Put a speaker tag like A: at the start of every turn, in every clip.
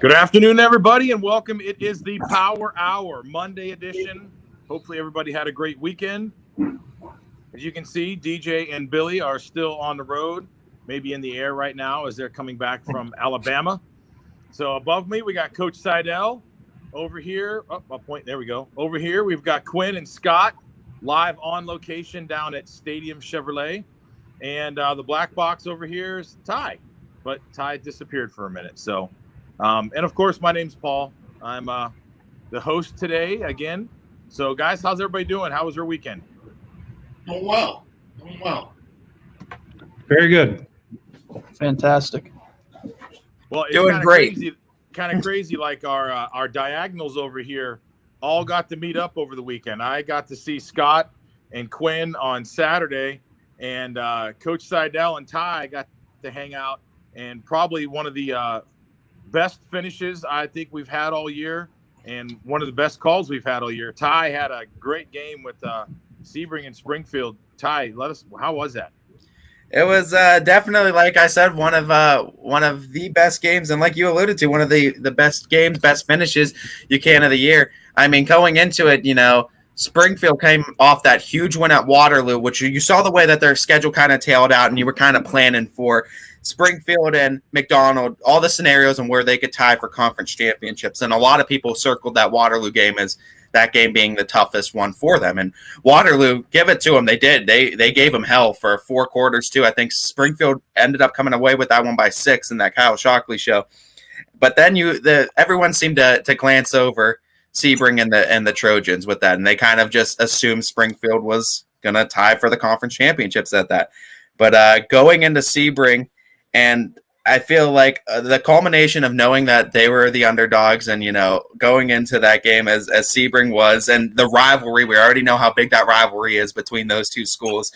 A: Good afternoon, everybody, and welcome. It is the Power Hour, Monday edition. Hopefully, everybody had a great weekend. As you can see, DJ and Billy are still on the road, maybe in the air right now as they're coming back from Alabama. So above me, we got Coach Seidel. Over here, I'll point, there we go. Over here, we've got Quinn and Scott live on location down at Stadium Chevrolet. And the black box over here is Ty, but Ty disappeared for a minute. So, and of course, my name's Paul. I'm the host today again. So, guys, how's everybody doing? How was your weekend?
B: Doing well. Doing well.
C: Very good.
D: Fantastic.
A: Well, it's
C: doing great.
A: Kind of crazy. Like our diagonals over here all got to meet up over the weekend. I got to see Scott and Quinn on Saturday, and Coach Seidel and Ty got to hang out. And probably one of the best finishes I think we've had all year, and one of the best calls we've had all year. Ty had a great game with Sebring and Springfield. Ty, how was that?
E: It was definitely, like I said, one of the best games, and like you alluded to, one of the best games, best finishes you can of the year. I mean, going into it, you know, Springfield came off that huge win at Waterloo, which you saw the way that their schedule kind of tailed out, and you were kind of planning for Springfield and McDonald, all the scenarios and where they could tie for conference championships. And a lot of people circled that Waterloo game as that game being the toughest one for them. And Waterloo, give it to them. They did. They gave them hell for 4 quarters too. I think Springfield ended up coming away with that one by 6 in that Kyle Shockley show. But then everyone seemed to glance over Sebring and the Trojans with that. And they kind of just assumed Springfield was going to tie for the conference championships at that. But going into Sebring, and I feel like the culmination of knowing that they were the underdogs and, you know, going into that game as Sebring was, and the rivalry, we already know how big that rivalry is between those two schools.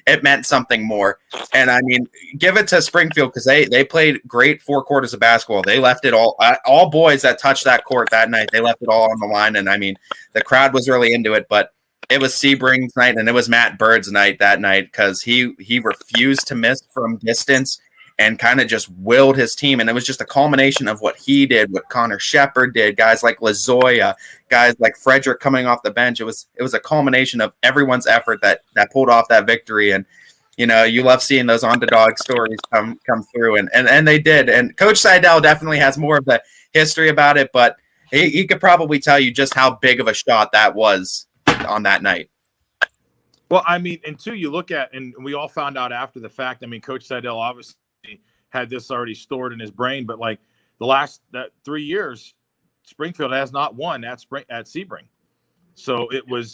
E: it meant something more. And I mean, give it to Springfield because they played great 4 quarters of basketball. They left it all boys that touched that court that night. They left it all on the line. And I mean, the crowd was really into it, but it was Sebring's night and it was Matt Bird's night that night because he refused to miss from distance and kind of just willed his team. And it was just a culmination of what he did, what Connor Shepard did, guys like Lazoya, guys like Frederick coming off the bench. It was a culmination of everyone's effort that pulled off that victory. And, you know, you love seeing those underdog stories come through. And they did. And Coach Seidel definitely has more of the history about it, but he could probably tell you just how big of a shot that was on that night.
A: Well, I mean, and two, you look at, and we all found out after the fact, I mean, Coach Seidel obviously had this already stored in his brain, but like the last 3 years, Springfield has not won at Sebring. So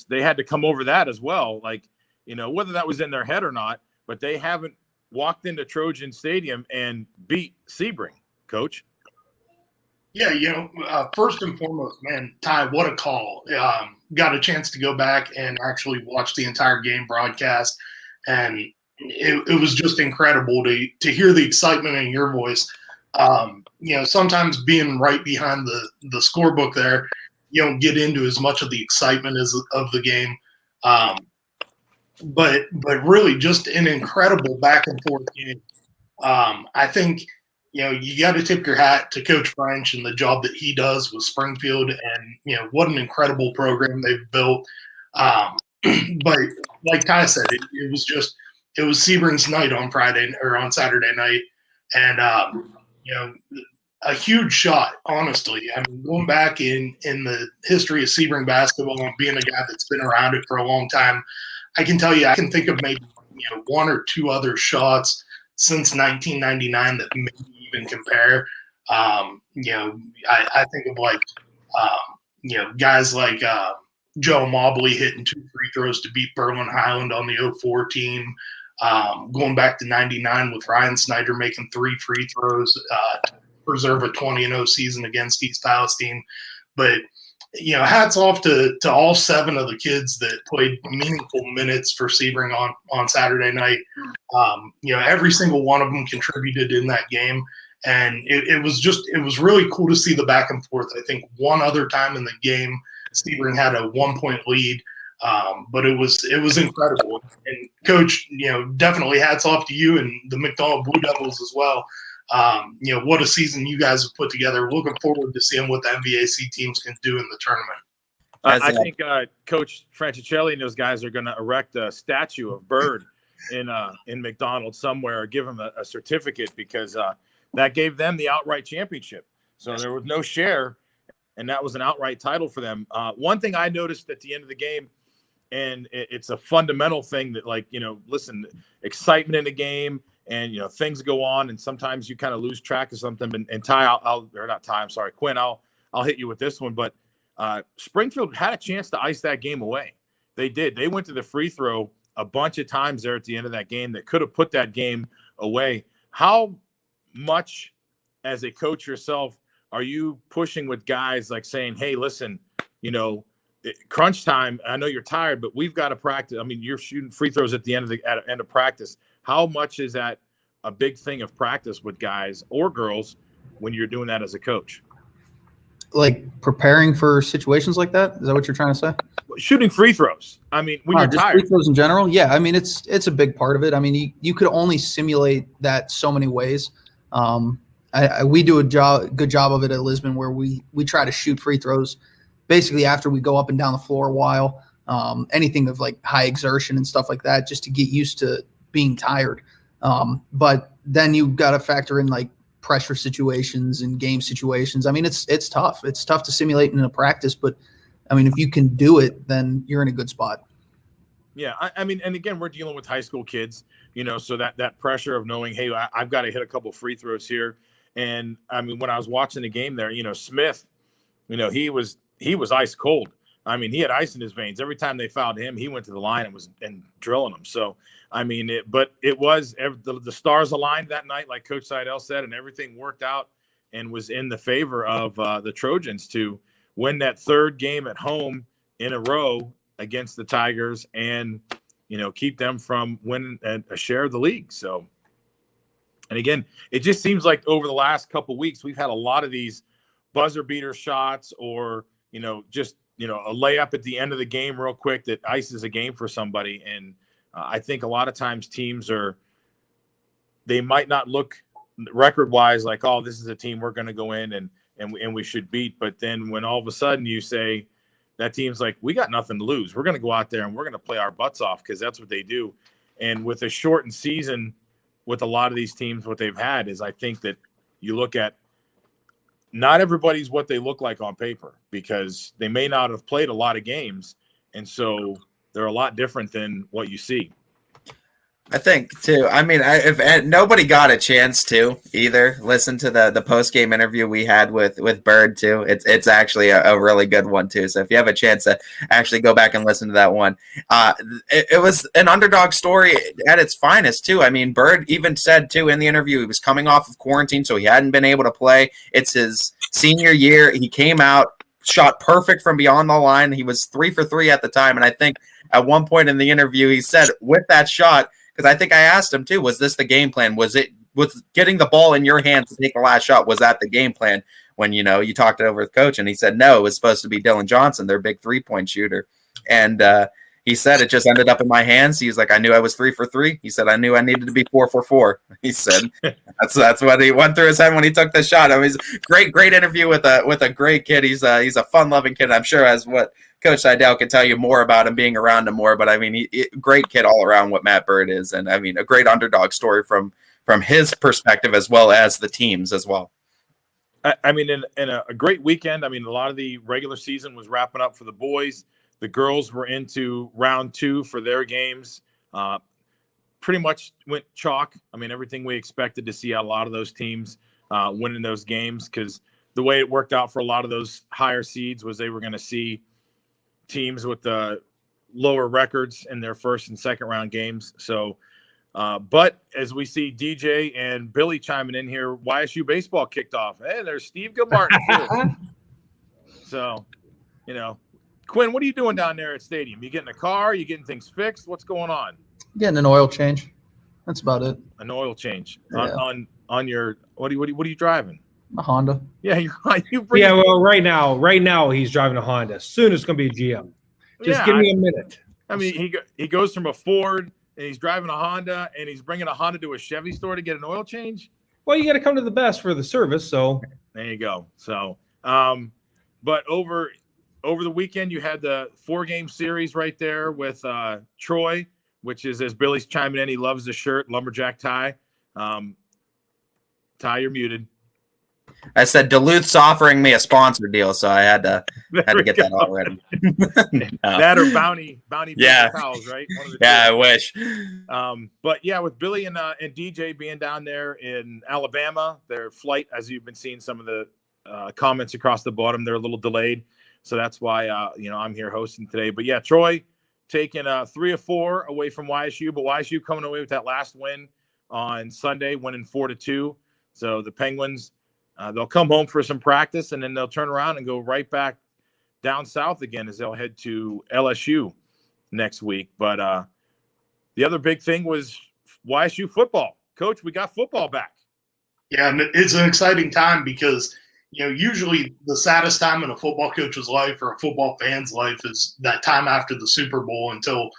A: they had to come over that as well. Like, you know, whether that was in their head or not, but they haven't walked into Trojan Stadium and beat Sebring, Coach.
B: Yeah, you know, first and foremost, man, Ty, what a call. Got a chance to go back and actually watch the entire game broadcast, and it was just incredible to hear the excitement in your voice. You know, sometimes being right behind the scorebook there, you don't get into as much of the excitement of the game. But really just an incredible back and forth game. I think, you know, you got to tip your hat to Coach French and the job that he does with Springfield, and, you know, what an incredible program they've built. But like Ty said, it was Sebring's night on Saturday night. And, you know, a huge shot, honestly. I mean, going back in the history of Sebring basketball and being a guy that's been around it for a long time, I can tell you, I can think of maybe, you know, 1 or 2 other shots since 1999 that maybe even compare. You know, I think of like, you know, guys like Joe Mobley hitting 2 free throws to beat Berlin Highland on the 04 team. Going back to 99 with Ryan Snyder making 3 free throws to preserve a 20-0 season against East Palestine. But, you know, hats off to all 7 of the kids that played meaningful minutes for Sebring on Saturday night. You know, every single one of them contributed in that game. And it was really cool to see the back and forth. I think one other time in the game, Sebring had a 1-point lead. But it was incredible. And Coach, you know, definitely hats off to you and the McDonald Blue Devils as well. You know, what a season you guys have put together. Looking forward to seeing what the MVAC teams can do in the tournament.
A: I think Coach Francicelli and those guys are going to erect a statue of Bird in McDonald somewhere, or give him a certificate, because that gave them the outright championship. So there was no share, and that was an outright title for them. One thing I noticed at the end of the game, and it's a fundamental thing that, like, you know, listen, excitement in the game, and, you know, things go on, and sometimes you kind of lose track of something. And Ty, Quinn, I'll hit you with this one. But Springfield had a chance to ice that game away. They did. They went to the free throw a bunch of times there at the end of that game that could have put that game away. How much, as a coach yourself, are you pushing with guys, like saying, hey, listen, you know, crunch time, I know you're tired, but we've got to practice. I mean, you're shooting free throws at the end of practice. How much is that a big thing of practice with guys or girls when you're doing that as a coach?
D: Like preparing for situations like that? Is that what you're trying to say?
A: Shooting free throws. I mean, when you're
D: just
A: tired.
D: Free throws in general? Yeah, I mean, it's a big part of it. I mean, you could only simulate that so many ways. We do a good job of it at Lisbon, where we try to shoot free throws basically after we go up and down the floor a while. Anything of like high exertion and stuff like that, just to get used to being tired. But then you've got to factor in like pressure situations and game situations. I mean, it's tough. It's tough to simulate in a practice, but I mean, if you can do it, then you're in a good spot.
A: Yeah. I mean, and again, we're dealing with high school kids, you know, so that pressure of knowing, hey, I've got to hit a couple free throws here. And I mean, when I was watching the game there, you know, Smith, you know, he was ice cold. I mean, he had ice in his veins. Every time they fouled him, he went to the line and drilling them. So, I mean, the stars aligned that night, like Coach Seidel said, and everything worked out and was in the favor of the Trojans to win that 3rd game at home in a row against the Tigers. And keep them from winning a share of the league. So, and again, it just seems like over the last couple of weeks, we've had a lot of these buzzer beater shots or, just, a layup at the end of the game real quick that ices a game for somebody. And I think a lot of times teams they might not look record wise like, oh, this is a team we're going to go in and we should beat. But then when all of a sudden you say that team's like, we got nothing to lose, we're going to go out there and we're going to play our butts off, because that's what they do. And with a shortened season with a lot of these teams, what they've had is, I think that you look at, not everybody's what they look like on paper, because they may not have played a lot of games. And so they're a lot different than what you see.
E: I think too. I mean, if nobody got a chance to either listen to the post game interview we had with Bird too, it's actually a really good one too. So if you have a chance to actually go back and listen to that one, it was an underdog story at its finest too. I mean, Bird even said too in the interview, he was coming off of quarantine, so he hadn't been able to play. It's his senior year. He came out, shot perfect from beyond the line. He was 3 for 3 at the time, and I think at one point in the interview he said with that shot. Because I think I asked him too, was this the game plan? Was getting the ball in your hands to take the last shot? Was that the game plan when, you talked it over with coach? And he said, no, it was supposed to be Dylan Johnson, their big 3-point shooter. And he said, it just ended up in my hands. He was like, I knew I was 3 for 3. He said, I knew I needed to be 4 for 4. He said, that's what he went through his head when he took the shot. I mean, he's great interview with a great kid. He's a fun loving kid. I'm sure as what Coach Seidel can tell you more about him, being around him more, but I mean, great kid all around, what Matt Bird is. And I mean, a great underdog story from his perspective, as well as the teams as well.
A: I mean, in a great weekend. I mean, a lot of the regular season was wrapping up for the boys. The girls were into round 2 for their games. Pretty much went chalk. I mean, everything we expected to see out of a lot of those teams winning those games, because the way it worked out for a lot of those higher seeds was they were going to see teams with the lower records in their first and second round games. So, but as we see DJ and Billy chiming in here, YSU baseball kicked off. Hey, there's Steve Gilmartin too. So, Quinn, what are you doing down there at stadium? You getting a car? You getting things fixed? What's going on?
D: Getting an oil change. That's about it.
A: An oil change.
D: Yeah.
A: on your what are you driving?
D: A Honda.
A: Yeah, you bring.
C: Yeah, well, right now he's driving a Honda. Soon it's going to be a GM. Just give me a minute.
A: I mean, he goes from a Ford and he's driving a Honda and he's bringing a Honda to a Chevy store to get an oil change.
C: Well, you got to come to the best for the service. So
A: there you go. So, but over the weekend you had the 4-game series right there with Troy, which is, as Billy's chiming in, he loves the shirt, lumberjack tie. Ty, you're muted.
E: I said Duluth's offering me a sponsor deal, so I had to get that already.
A: That or bounty
E: Yeah.
A: pals, right? One of the
E: Yeah,
A: two.
E: I wish.
A: But yeah, with Billy and DJ being down there in Alabama, their flight, as you've been seeing some of the comments across the bottom, they're a little delayed, so that's why I'm here hosting today. But yeah, Troy taking 3 of 4 away from YSU, but YSU coming away with that last win on Sunday, winning 4-2. So the Penguins. They'll come home for some practice, and then they'll turn around and go right back down south again as they'll head to LSU next week. But the other big thing was YSU football. Coach, we got football back.
B: Yeah, and it's an exciting time because, usually the saddest time in a football coach's life or a football fan's life is that time after the Super Bowl until,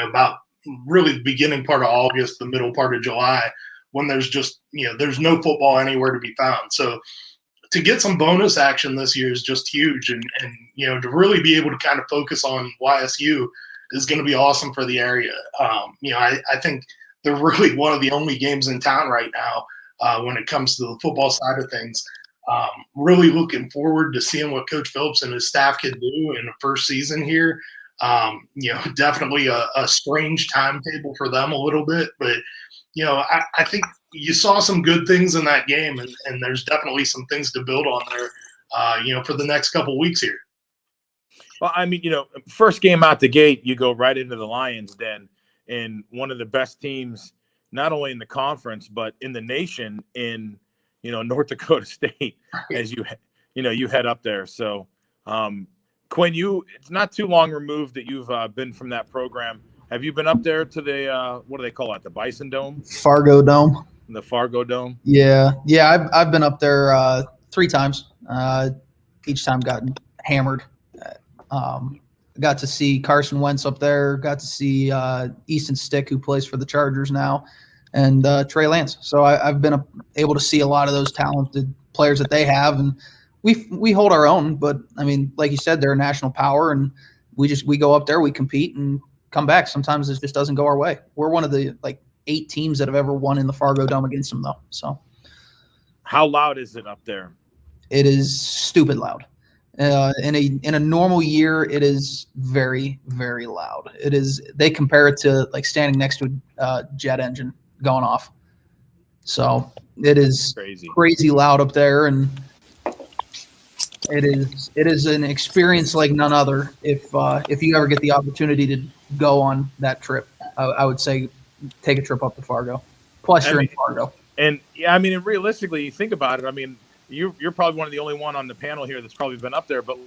B: about really the beginning part of August, the middle part of July, when there's just, there's no football anywhere to be found. So to get some bonus action this year is just huge. And to really be able to kind of focus on YSU is going to be awesome for the area. I think they're really one of the only games in town right now when it comes to the football side of things. Really looking forward to seeing what Coach Phillips and his staff can do in the first season here. Definitely a strange timetable for them a little bit, but I think you saw some good things in that game, and there's definitely some things to build on there, for the next couple of weeks here.
A: Well, I mean, first game out the gate, you go right into the Lions Den, and one of the best teams, not only in the conference, but in the nation in, North Dakota State, as you head up there. So, Quinn, it's not too long removed that you've been from that program. Have you been up there to the what do they call it? The Bison Dome?
D: Fargo Dome.
A: The Fargo Dome?
D: Yeah. I've been up there 3 times. Each time gotten hammered. Got to see Carson Wentz up there. Got to see Easton Stick, who plays for the Chargers now, and Trey Lance. So I've been able to see a lot of those talented players that they have, and we hold our own. But I mean, like you said, they're a national power, and we go up there, we compete, and come back. Sometimes it just doesn't go our way. We're one of the 8 teams that have ever won in the Fargo Dome against them, though. So,
A: how loud is it up there?
D: It is stupid loud. In a normal year, it is very, very loud. It is. They compare it to standing next to a jet engine going off. So it is crazy loud up there, and it is an experience like none other. If you ever get the opportunity to go on that trip, I would say take a trip up to Fargo. Plus, you're in Fargo.
A: And yeah, I mean, and realistically, you think about it. I mean, you're probably one of the only one on the panel here that's probably been up there. But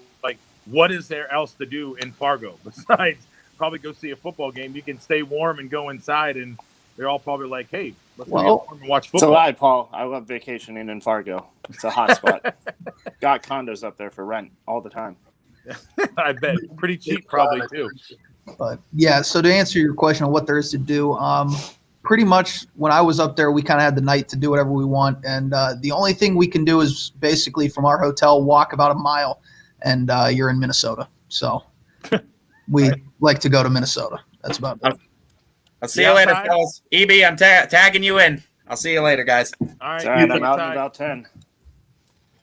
A: what is there else to do in Fargo besides probably go see a football game? You can stay warm and go inside, and they're all probably like, "Hey, let's go warm and watch football."
F: It's a lie, Paul. I love vacationing in Fargo. It's a hot spot. Got condos up there for rent all the time.
A: I bet pretty cheap, probably too.
D: But yeah, so to answer your question on what there is to do, pretty much when I was up there, we kind of had the night to do whatever we want. And the only thing we can do is basically from our hotel, walk about a mile, and you're in Minnesota. So we like to go to Minnesota. That's about it.
E: I'll see you later, fellas. EB, I'm tagging you in. I'll see you later, guys.
A: All right,
F: I'm out in about 10.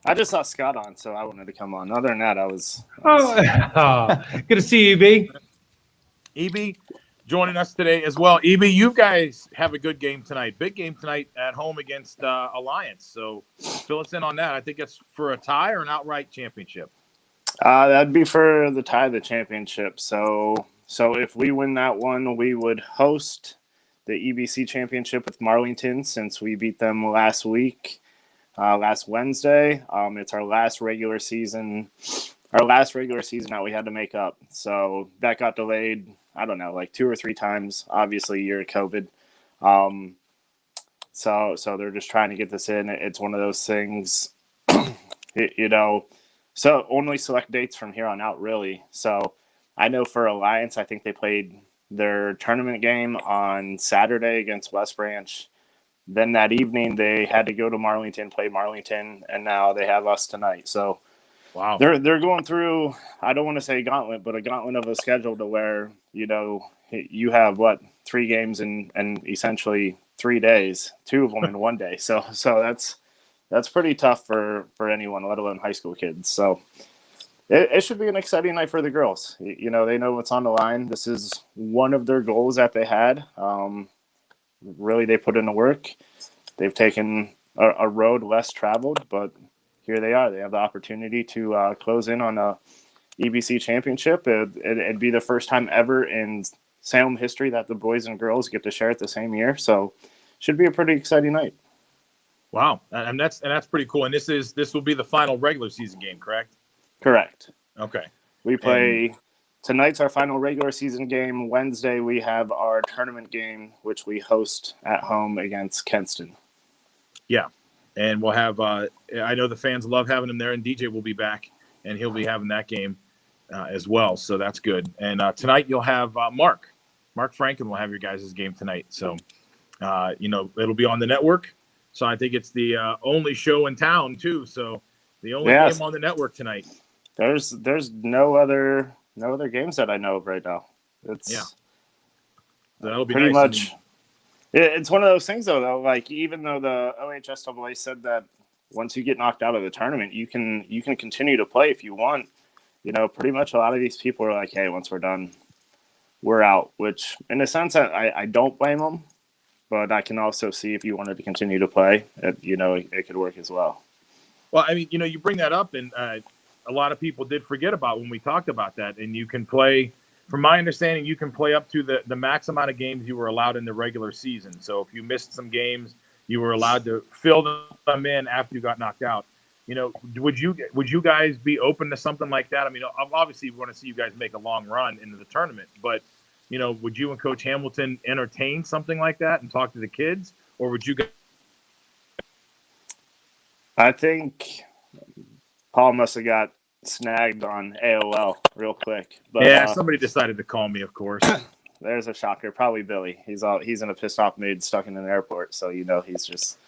F: I just saw Scott on, so I wanted to come on. Other than that, I was
C: good to see you, EB.
A: EB joining us today as well. EB, you guys have a good game tonight. Big game tonight at home against Alliance. So fill us in on that. I think it's for a tie or an outright championship.
F: That'd be for the tie of the championship. So if we win that one, we would host the EBC championship with Marlington since we beat them last week, last Wednesday. It's our last regular season that we had to make up. So that got delayed, I don't know, 2 or 3 times, obviously year of COVID. So they're just trying to get this in. It's one of those things, so only select dates from here on out, really. So I know for Alliance, I think they played their tournament game on Saturday against West Branch. Then that evening, they had to go to Marlington, play Marlington, and now they have us tonight. So
A: wow,
F: they're going through, I don't want to say gauntlet, but a gauntlet of a schedule to where, you have 3 games in essentially 3 days, 2 of them in 1 day. So that's pretty tough for anyone, let alone high school kids. So it should be an exciting night for the girls. They know what's on the line. This is one of their goals that they had. Really, they put in the work. They've taken a road less traveled, but here they are. They have the opportunity to close in on a EBC championship. It'd be the first time ever in Salem history that the boys and girls get to share it the same year. So should be a pretty exciting night.
A: Wow, and that's pretty cool. And this will be the final regular season game, correct?
F: Correct.
A: Okay.
F: We play tonight's our final regular season game. Wednesday we have our tournament game, which we host at home against Kenston.
A: Yeah, and we'll have. I know the fans love having him there, and DJ will be back, and he'll be having that game as well. So that's good. And tonight you'll have Mark Franken will have your guys' game tonight. So it'll be on the network. So I think it's the only show in town too. So the only game on the network tonight.
F: There's no other games that I know of right now.
A: That'll be
F: pretty
A: nice.
F: much. It's one of those things though. Even though the OHSAA said that once you get knocked out of the tournament, you can continue to play if you want. Pretty much a lot of these people are like, hey, once we're done, we're out. Which in a sense, I don't blame them, but I can also see if you wanted to continue to play, it could work as well.
A: Well, I mean, you bring that up, and a lot of people did forget about when we talked about that. And you can play, from my understanding, you can play up to the max amount of games you were allowed in the regular season. So if you missed some games, you were allowed to fill them in after you got knocked out. Would you guys be open to something like that? I mean, obviously we want to see you guys make a long run into the tournament, but would you and Coach Hamilton entertain something like that and talk to the kids, or would you guys?
F: I think Paul must have got snagged on AOL real quick. But
A: Yeah, somebody decided to call me, of course.
F: There's a shocker. Probably Billy. He's in a pissed off mood, stuck in an airport. So he's just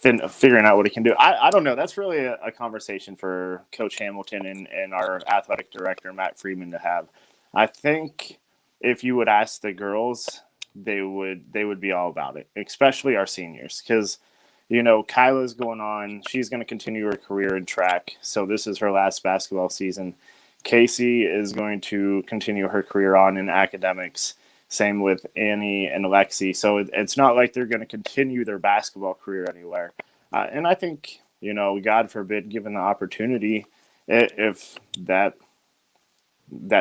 F: figuring out what he can do. I don't know. That's really a conversation for Coach Hamilton and our athletic director Matt Freeman to have. I think if you would ask the girls, they would be all about it, especially our seniors, because Kyla's going on. She's going to continue her career in track, so this is her last basketball season. Casey is going to continue her career on in academics. Same with Annie and Lexi. So it's not like they're going to continue their basketball career anywhere. And I think, God forbid, given the opportunity, if that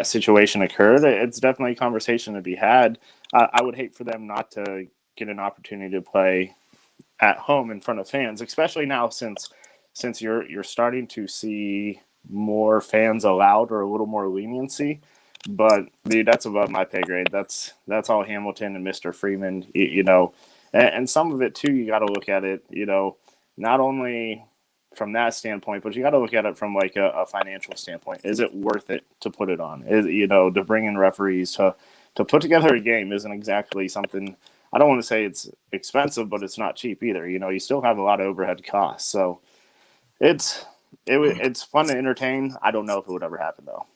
F: situation occurred, it's definitely a conversation to be had. I would hate for them not to get an opportunity to play at home in front of fans, especially now since you're starting to see more fans allowed or a little more leniency. But dude, that's above my pay grade. That's all Hamilton and Mr. Freeman, and some of it too. You got to look at it, not only from that standpoint, but you got to look at it from like a financial standpoint. Is it worth it to put it on? To bring in referees to put together a game isn't exactly something. I don't want to say it's expensive, but it's not cheap either. You still have a lot of overhead costs, so it's fun to entertain. I don't know if it would ever happen though.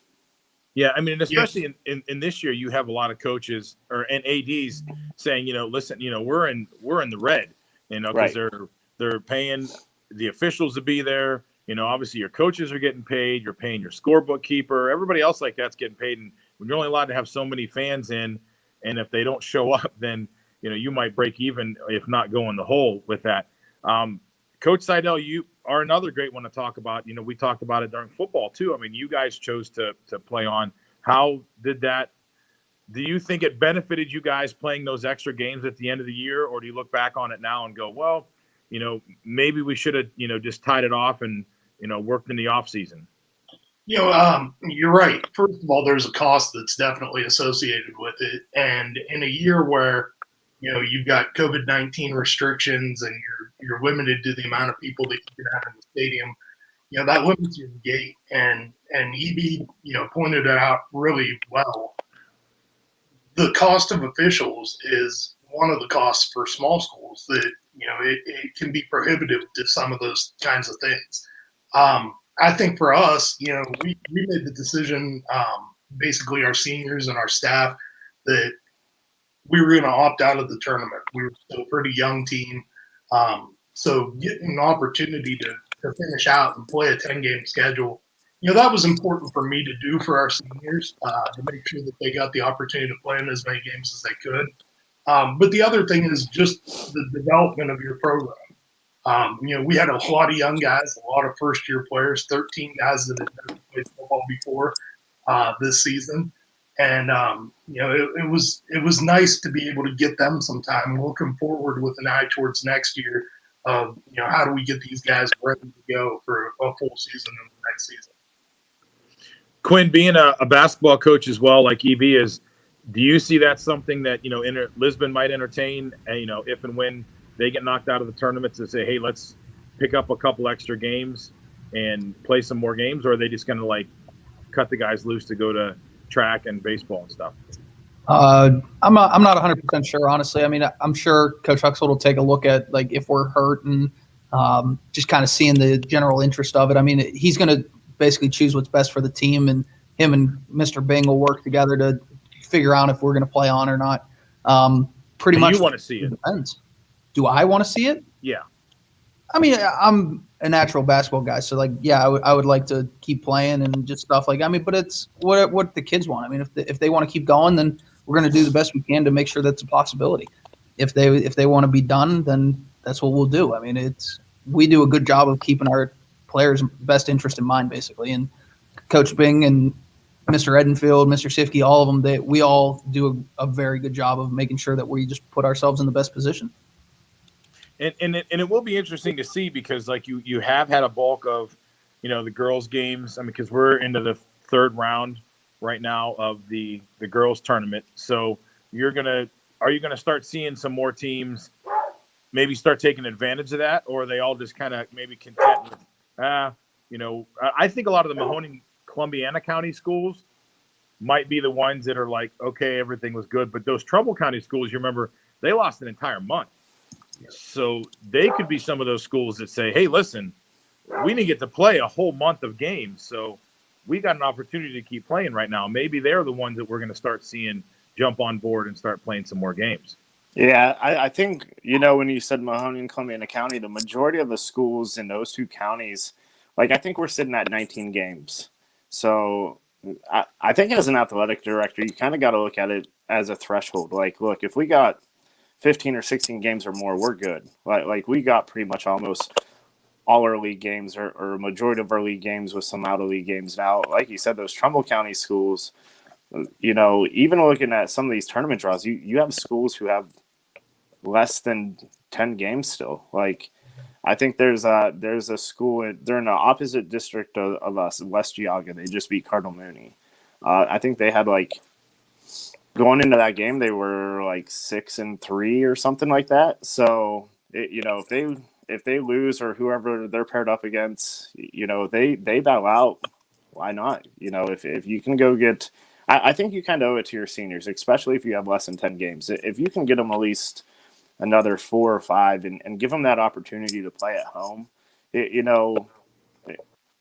A: Yeah, I mean, especially in this year, you have a lot of coaches and ADs saying, listen, we're in the red, because they're paying the officials to be there. Obviously your coaches are getting paid. You're paying your scorebook keeper. Everybody else like that's getting paid, and when you're only allowed to have so many fans in, and if they don't show up, then you might break even, if not go in the hole with that. Coach Seidel, you are another great one to talk about. We talked about it during football too. I mean, you guys chose to play on. How did that? Do you think it benefited you guys playing those extra games at the end of the year, or do you look back on it now and go, well, maybe we should have, just tied it off and, worked in the off season?
B: You're right. First of all, there's a cost that's definitely associated with it, and in a year where you've got COVID-19 restrictions and you're limited to the amount of people that you can have in the stadium. That limits your gate. And EB, pointed it out really well. The cost of officials is one of the costs for small schools that, it can be prohibitive to some of those kinds of things. I think for us, we made the decision, basically our seniors and our staff, that we were going to opt out of the tournament. We were still a pretty young team. So getting an opportunity to finish out and play a 10-game schedule, that was important for me to do for our seniors, to make sure that they got the opportunity to play in as many games as they could. But the other thing is just the development of your program. We had a lot of young guys, a lot of first-year players, 13 guys that had never played football before this season. And it was nice to be able to get them some time. Looking forward with an eye towards next year of how do we get these guys ready to go for a full season in the next season.
A: Quinn, being a basketball coach as well, like EB is, do you see that something that Lisbon might entertain? If and when they get knocked out of the tournament, to say, hey, let's pick up a couple extra games and play some more games, or are they just going to like cut the guys loose to go to track and baseball and stuff?
D: I'm not 100% sure, honestly. I mean, I'm sure Coach Huxell will take a look at like if we're hurt and just kind of seeing the general interest of it. I mean, he's going to basically choose what's best for the team, and him and Mr. Bing will work together to figure out if we're going to play on or not. Pretty much.
A: You want to see it?
D: Depends. Do I want to see it?
A: Yeah.
D: I mean, I'm a natural basketball guy, so like, yeah, I would like to keep playing and just stuff like. I mean, but it's what the kids want. I mean, if they want to keep going, then we're going to do the best we can to make sure that's a possibility. If they want to be done, then that's what we'll do. I mean, we do a good job of keeping our players' best interest in mind, basically. And Coach Bing and Mr. Edenfield, Mr. Sifke, all of them, we all do a very good job of making sure that we just put ourselves in the best position.
A: And it will be interesting to see, because like you have had a bulk of, the girls' games. I mean, because we're into the third round right now of the girls tournament. So are you gonna start seeing some more teams maybe start taking advantage of that, or are they all just kind of maybe content with I think a lot of the Mahoning Columbiana County schools might be the ones that are like, okay, everything was good, but those Trumbull County schools, you remember, they lost an entire month. So they could be some of those schools that say, hey, listen, we didn't get to play a whole month of games, so we got an opportunity to keep playing right now. Maybe they're the ones that we're going to start seeing jump on board and start playing some more games.
F: Yeah, I think, when you said Mahoning and Columbiana County, the majority of the schools in those two counties, like, I think we're sitting at 19 games. So I think as an athletic director, you kind of got to look at it as a threshold. Like, look, if we got 15 or 16 games or more, we're good. Like we got pretty much almost all our league games or a majority of our league games with some out of league games. Now, like you said, those Trumbull County schools, even looking at some of these tournament draws, you have schools who have less than 10 games still. Like, I think there's a school, they're in the opposite district of us, West Geauga. They just beat Cardinal Mooney. I think they had going into that game, they were 6-3 or something like that. So, if they lose or whoever they're paired up against, they bow out. Why not? If you can go get, I think you kind of owe it to your seniors, especially if you have less than 10 games. If you can get them at least another 4 or 5 and give them that opportunity to play at home, in a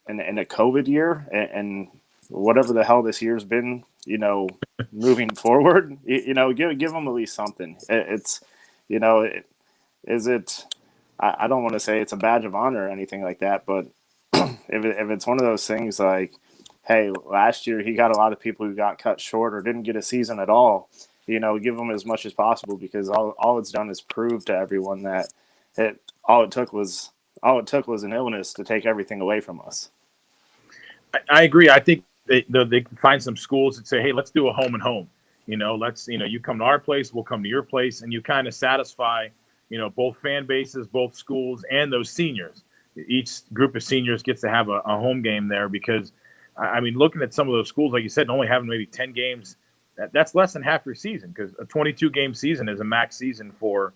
F: COVID year and whatever the hell this year's been, moving forward, give them at least something. I don't want to say it's a badge of honor or anything like that, but if it's one of those things like, hey, last year he got a lot of people who got cut short or didn't get a season at all, give them as much as possible, because all it's done is prove to everyone that all it took was an illness to take everything away from us.
A: I agree. I think they can find some schools that say, hey, let's do a home and home. You come to our place, we'll come to your place, and you kind of satisfy, both fan bases, both schools, and those seniors. Each group of seniors gets to have a home game there, because, looking at some of those schools, like you said, only having maybe 10 games, that's less than half your season, because a 22-game season is a max season for,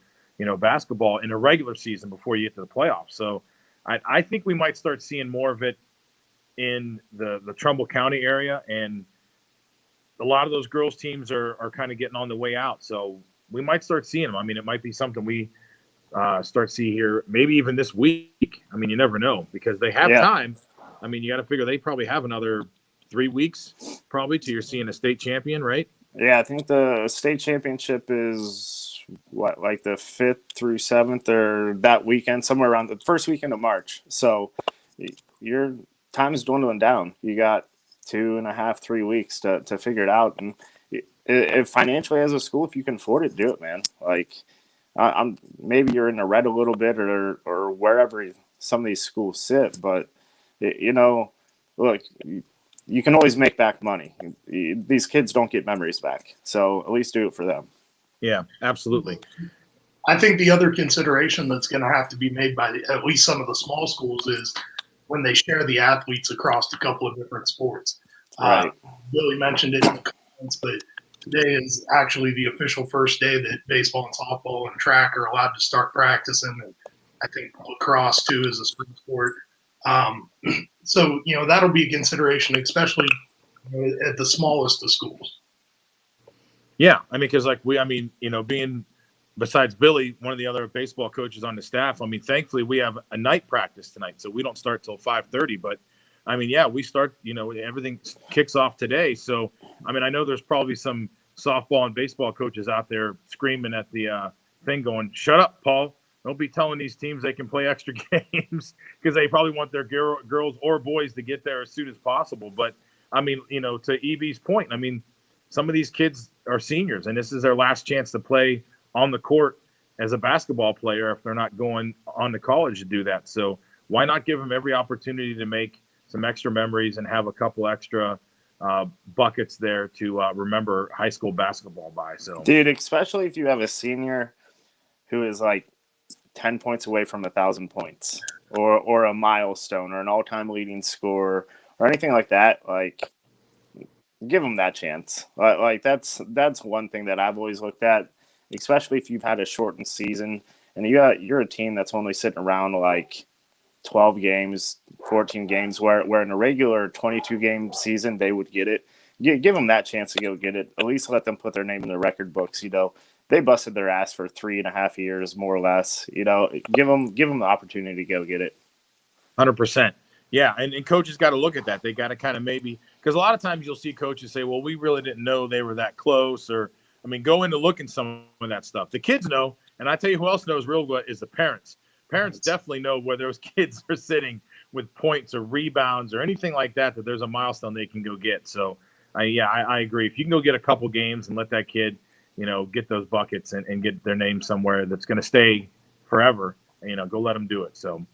A: basketball in a regular season before you get to the playoffs. So I think we might start seeing more of it in the Trumbull County area, and a lot of those girls teams are kind of getting on the way out. So we might start seeing them. It might be something we start see here, maybe even this week. You never know, because they have time. You got to figure they probably have another 3 weeks probably till you're seeing a state champion, right?
F: Yeah, I think the state championship is the 5th through 7th, or that weekend, somewhere around the first weekend of March. So your time is dwindling down. You got 2.5, 3 weeks to figure it out. And if financially as a school, if you can afford it, do it, man. Maybe you're in the red a little bit or wherever some of these schools sit, but look, you can always make back money. These kids don't get memories back, so at least do it for them.
A: Yeah, absolutely.
B: I think the other consideration that's going to have to be made by at least some of the small schools is when they share the athletes across a couple of different sports.
F: Right.
B: Billy mentioned it in the comments, but today is actually the official first day that baseball and softball and track are allowed to start practicing. And I think lacrosse, too, is a spring sport. So, that'll be a consideration, especially at the smallest of schools.
A: Yeah, because being besides Billy, one of the other baseball coaches on the staff, thankfully we have a night practice tonight, so we don't start till 5:30. But we start. Everything kicks off today. So I know there's probably some softball and baseball coaches out there screaming at the thing, going, "Shut up, Paul! Don't be telling these teams they can play extra games," because they probably want their girls or boys to get there as soon as possible. But to EB's point, some of these kids are seniors, and this is their last chance to play on the court as a basketball player if they're not going on to college to do that. So why not give them every opportunity to make some extra memories and have a couple extra buckets there to remember high school basketball by. So,
F: dude, especially if you have a senior who is 10 points away from 1,000 points or a milestone or an all-time leading scorer or anything like that, give them that chance. Like that's one thing that I've always looked at, especially if you've had a shortened season and you're a team that's only sitting around like 12 games, 14 games, where in a regular 22 game season they would get it. Give them that chance to go get it. At least let them put their name in the record books. They busted their ass for 3.5 years, more or less. Give them the opportunity to go get it.
A: 100%. Yeah, and coaches got to look at that. They got to kind of maybe, because a lot of times you'll see coaches say, well, we really didn't know they were that close, or, I mean, go into looking some of that stuff. The kids know, and I tell you who else knows real good is the parents. Parents definitely know where those kids are sitting with points or rebounds or anything like that there's a milestone they can go get. So, I agree. If you can go get a couple games and let that kid, get those buckets and get their name somewhere that's going to stay forever, go let them do it. So,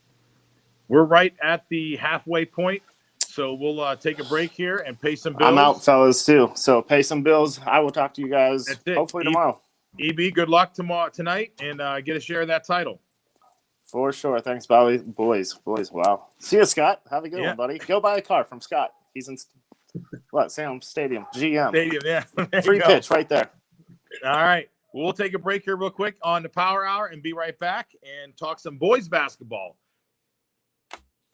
A: we're right at the halfway point, so we'll take a break here and pay some bills.
F: I'm out, fellas, too. So pay some bills. I will talk to you guys hopefully tomorrow.
A: EB, good luck tonight, and get a share of that title.
F: For sure. Thanks, Bobby. Boys. Wow. See you, Scott. Have a good one, buddy. Go buy a car from Scott. He's in Salem Stadium. GM.
A: Stadium, yeah.
F: Free pitch right there.
A: All right. We'll take a break here real quick on the Power Hour and be right back and talk some boys basketball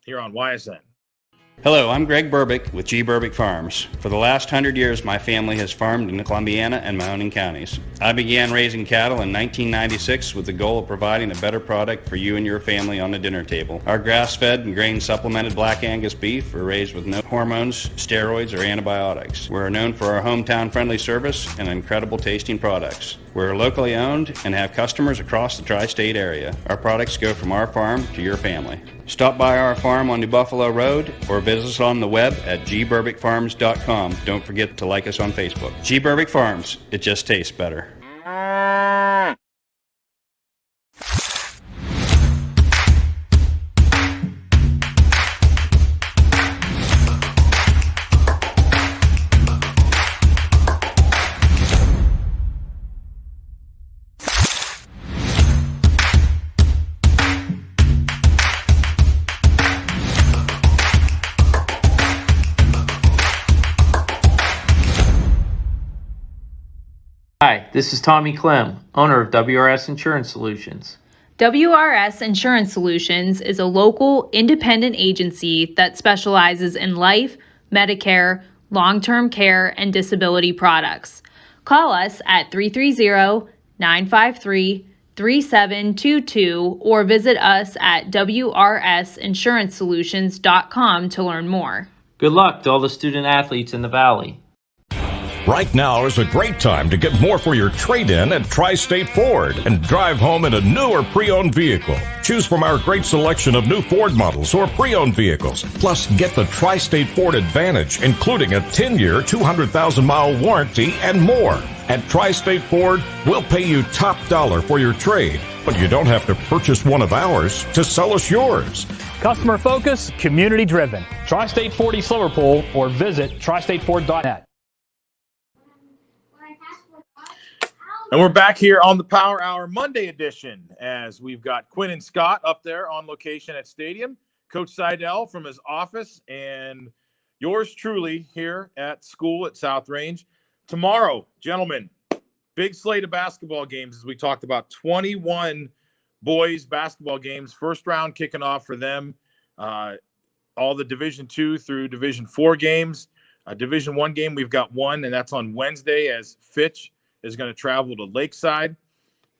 A: here on YSN.
G: Hello, I'm Greg Burbick with G. Burbick Farms. For the last 100 years, my family has farmed in Columbiana and Mahoning counties. I began raising cattle in 1996 with the goal of providing a better product for you and your family on the dinner table. Our grass-fed and grain-supplemented Black Angus beef are raised with no hormones, steroids, or antibiotics. We're known for our hometown-friendly service and incredible tasting products. We're locally owned and have customers across the tri-state area. Our products go from our farm to your family. Stop by our farm on New Buffalo Road or visit us on the web at gburbickfarms.com. Don't forget to like us on Facebook. G. Burbick Farms, it just tastes better.
H: Hi, this is Tommy Clem, owner of WRS Insurance Solutions.
I: WRS Insurance Solutions is a local, independent agency that specializes in life, Medicare, long-term care, and disability products. Call us at 330-953-3722 or visit us at wrsinsuranceSolutions.com to learn more.
H: Good luck to all the student athletes in the Valley.
J: Right now is a great time to get more for your trade-in at Tri-State Ford and drive home in a new or pre-owned vehicle. Choose from our great selection of new Ford models or pre-owned vehicles. Plus, get the Tri-State Ford Advantage, including a 10-year, 200,000-mile warranty and more. At Tri-State Ford, we'll pay you top dollar for your trade, but you don't have to purchase one of ours to sell us yours.
K: Customer focus, community driven. Tri-State Ford East Liverpool or visit tristateford.net.
A: And we're back here on the Power Hour Monday edition as we've got Quinn and Scott up there on location at Stadium, Coach Seidel from his office, and yours truly here at school at South Range. Tomorrow, gentlemen, big slate of basketball games as we talked about. 21 boys basketball games, first round kicking off for them. All the Division II through Division IV games. Division I game, we've got one, and that's on Wednesday as Fitch is going to travel to Lakeside.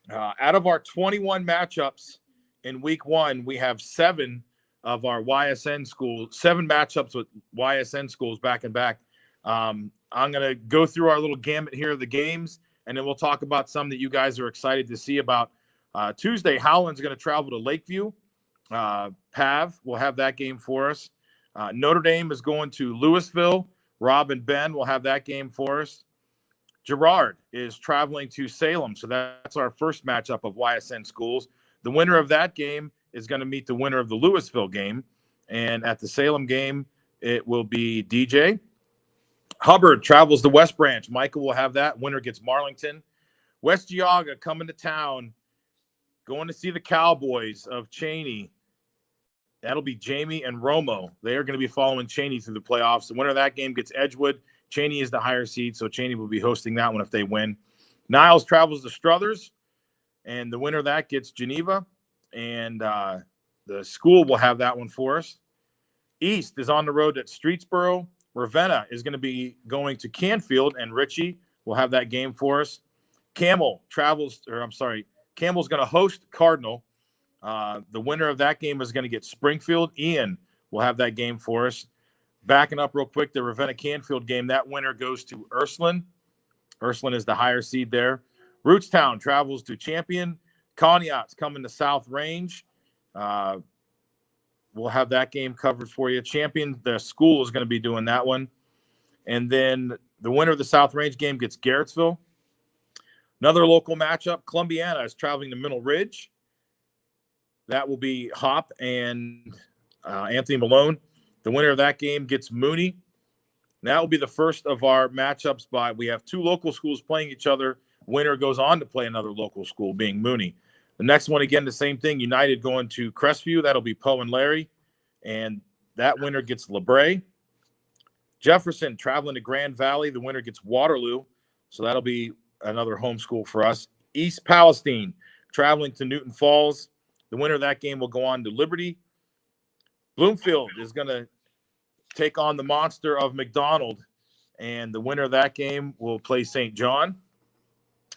A: Out of our 21 matchups in week one, we have 7 of our YSN schools, 7 matchups with YSN schools back and back. I'm going to go through our little gamut here of the games, and then we'll talk about some that you guys are excited to see about. Tuesday, Howland's going to travel to Lakeview. Pav will have that game for us. Notre Dame is going to Louisville. Rob and Ben will have that game for us. Girard is traveling to Salem, so that's our first matchup of YSN schools. The winner of that game is going to meet the winner of the Louisville game, and at the Salem game, it will be DJ. Hubbard travels to West Branch. Michael will have that. Winner gets Marlington. West Geauga coming to town, going to see the Cowboys of Cheney. That'll be Jamie and Romo. They are going to be following Cheney through the playoffs. The winner of that game gets Edgewood. Cheney is the higher seed, so Cheney will be hosting that one if they win. Niles travels to Struthers, and the winner of that gets Geneva, and the school will have that one for us. East is on the road at Streetsboro. Ravenna is going to be going to Canfield, and Richie will have that game for us. Campbell's going to host Cardinal. The winner of that game is going to get Springfield. Ian will have that game for us. Backing up real quick, the Ravenna-Canfield game, that winner goes to Ursuline. Ursuline is the higher seed there. Rootstown travels to Champion. Conneaut's coming to South Range. We'll have that game covered for you. Champion, the school is going to be doing that one. And then the winner of the South Range game gets Garrettsville. Another local matchup, Columbiana is traveling to Middle Ridge. That will be Hop and Anthony Malone. The winner of that game gets Mooney. That will be the first of our matchups we have two local schools playing each other. Winner goes on to play another local school, being Mooney. The next one, again, the same thing. United going to Crestview. That'll be Poe and Larry. And that winner gets LeBray. Jefferson traveling to Grand Valley. The winner gets Waterloo. So that'll be another home school for us. East Palestine traveling to Newton Falls. The winner of that game will go on to Liberty. Bloomfield is going to take on the monster of McDonald, and the winner of that game will play St. John.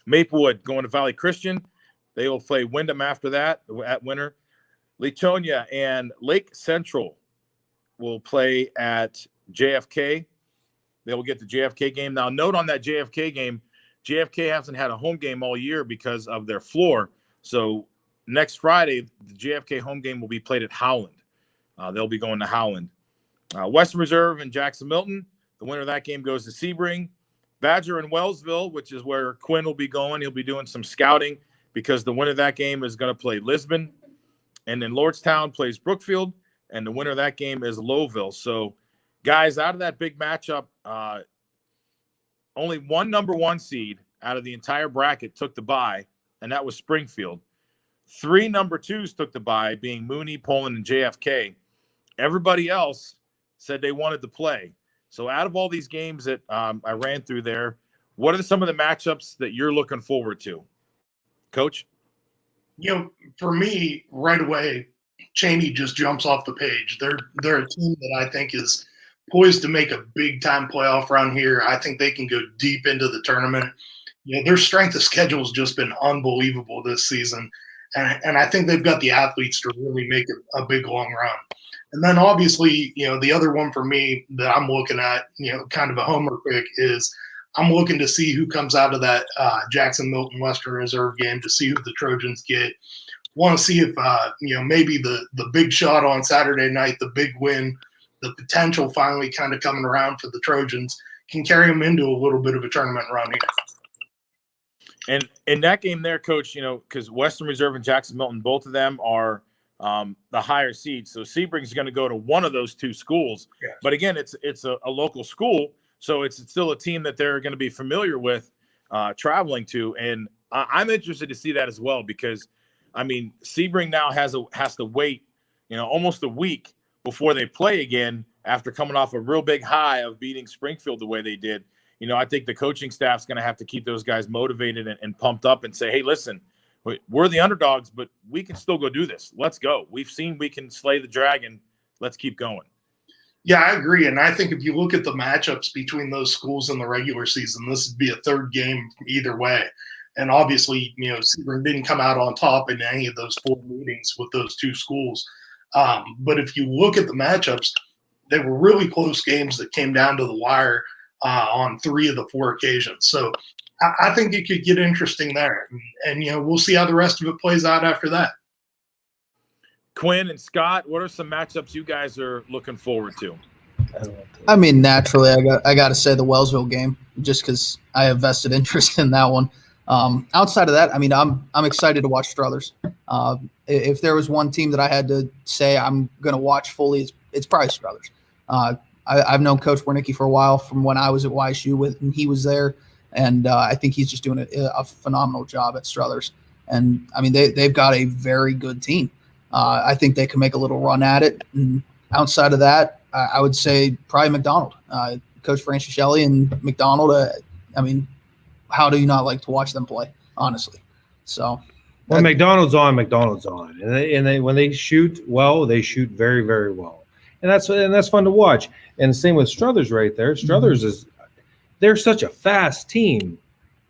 A: Maplewood going to Valley Christian. They will play Wyndham after that, at winner. Latonia and Lake Central will play at JFK. They will get the JFK game. Now, note on that JFK game, JFK hasn't had a home game all year because of their floor. So next Friday, the JFK home game will be played at Howland. They'll be going to Howland. Western Reserve and Jackson Milton. The winner of that game goes to Sebring. Badger and Wellsville, which is where Quinn will be going. He'll be doing some scouting because the winner of that game is going to play Lisbon. And then Lordstown plays Brookfield, and the winner of that game is Lowville. So, guys, out of that big matchup, only one number one seed out of the entire bracket took the bye, and that was Springfield. 3 number twos took the bye, being Mooney, Poland, and JFK. Everybody else said they wanted to play. So out of all these games that I ran through there, what are some of the matchups that you're looking forward to? Coach?
B: For me, right away, Cheney just jumps off the page. They're a team that I think is poised to make a big-time playoff run here. I think they can go deep into the tournament. Their strength of schedule has just been unbelievable this season. And I think they've got the athletes to really make a big, long run. And then obviously, the other one for me that I'm looking at, kind of a homer pick is I'm looking to see who comes out of that Jackson Milton Western Reserve game to see who the Trojans get. Want to see if, maybe the big shot on Saturday night, the big win, the potential finally kind of coming around for the Trojans can carry them into a little bit of a tournament run here.
A: And in that game there, Coach, because Western Reserve and Jackson Milton, both of them are the higher seed. So Sebring's going to go to one of those two schools. Yes. But again, it's a local school, so it's still a team that they're going to be familiar with traveling to. And I'm interested to see that as well because, Sebring now has to wait, almost a week before they play again after coming off a real big high of beating Springfield the way they did. I think the coaching staff's going to have to keep those guys motivated and pumped up and say, hey, listen, we're the underdogs, but we can still go do this. Let's go. We've seen we can slay the dragon. Let's keep going.
B: Yeah, I agree. And I think if you look at the matchups between those schools in the regular season, this would be a third game either way. And obviously, Sebring didn't come out on top in any of those 4 meetings with those two schools. But if you look at the matchups, they were really close games that came down to the wire on 3 of the 4 occasions. So I think it could get interesting there. And we'll see how the rest of it plays out after that.
A: Quinn and Scott, what are some matchups you guys are looking forward to?
D: Naturally, I got to say the Wellsville game, just because I have vested interest in that one. Outside of that, I'm excited to watch Struthers. If there was one team that I had to say I'm going to watch fully, it's probably Struthers. I've known Coach Wernicke for a while from when I was at YSU and he was there, and I think he's just doing a phenomenal job at Struthers. And they've got a very good team. I think they can make a little run at it. And outside of that, I would say probably McDonald. Coach Francischelli and McDonald. I mean, how do you not like to watch them play? Honestly, so.
C: When McDonald's on, and they when they shoot well, they shoot very, very well, and that's fun to watch. And the same with Struthers right there. Struthers they're such a fast team,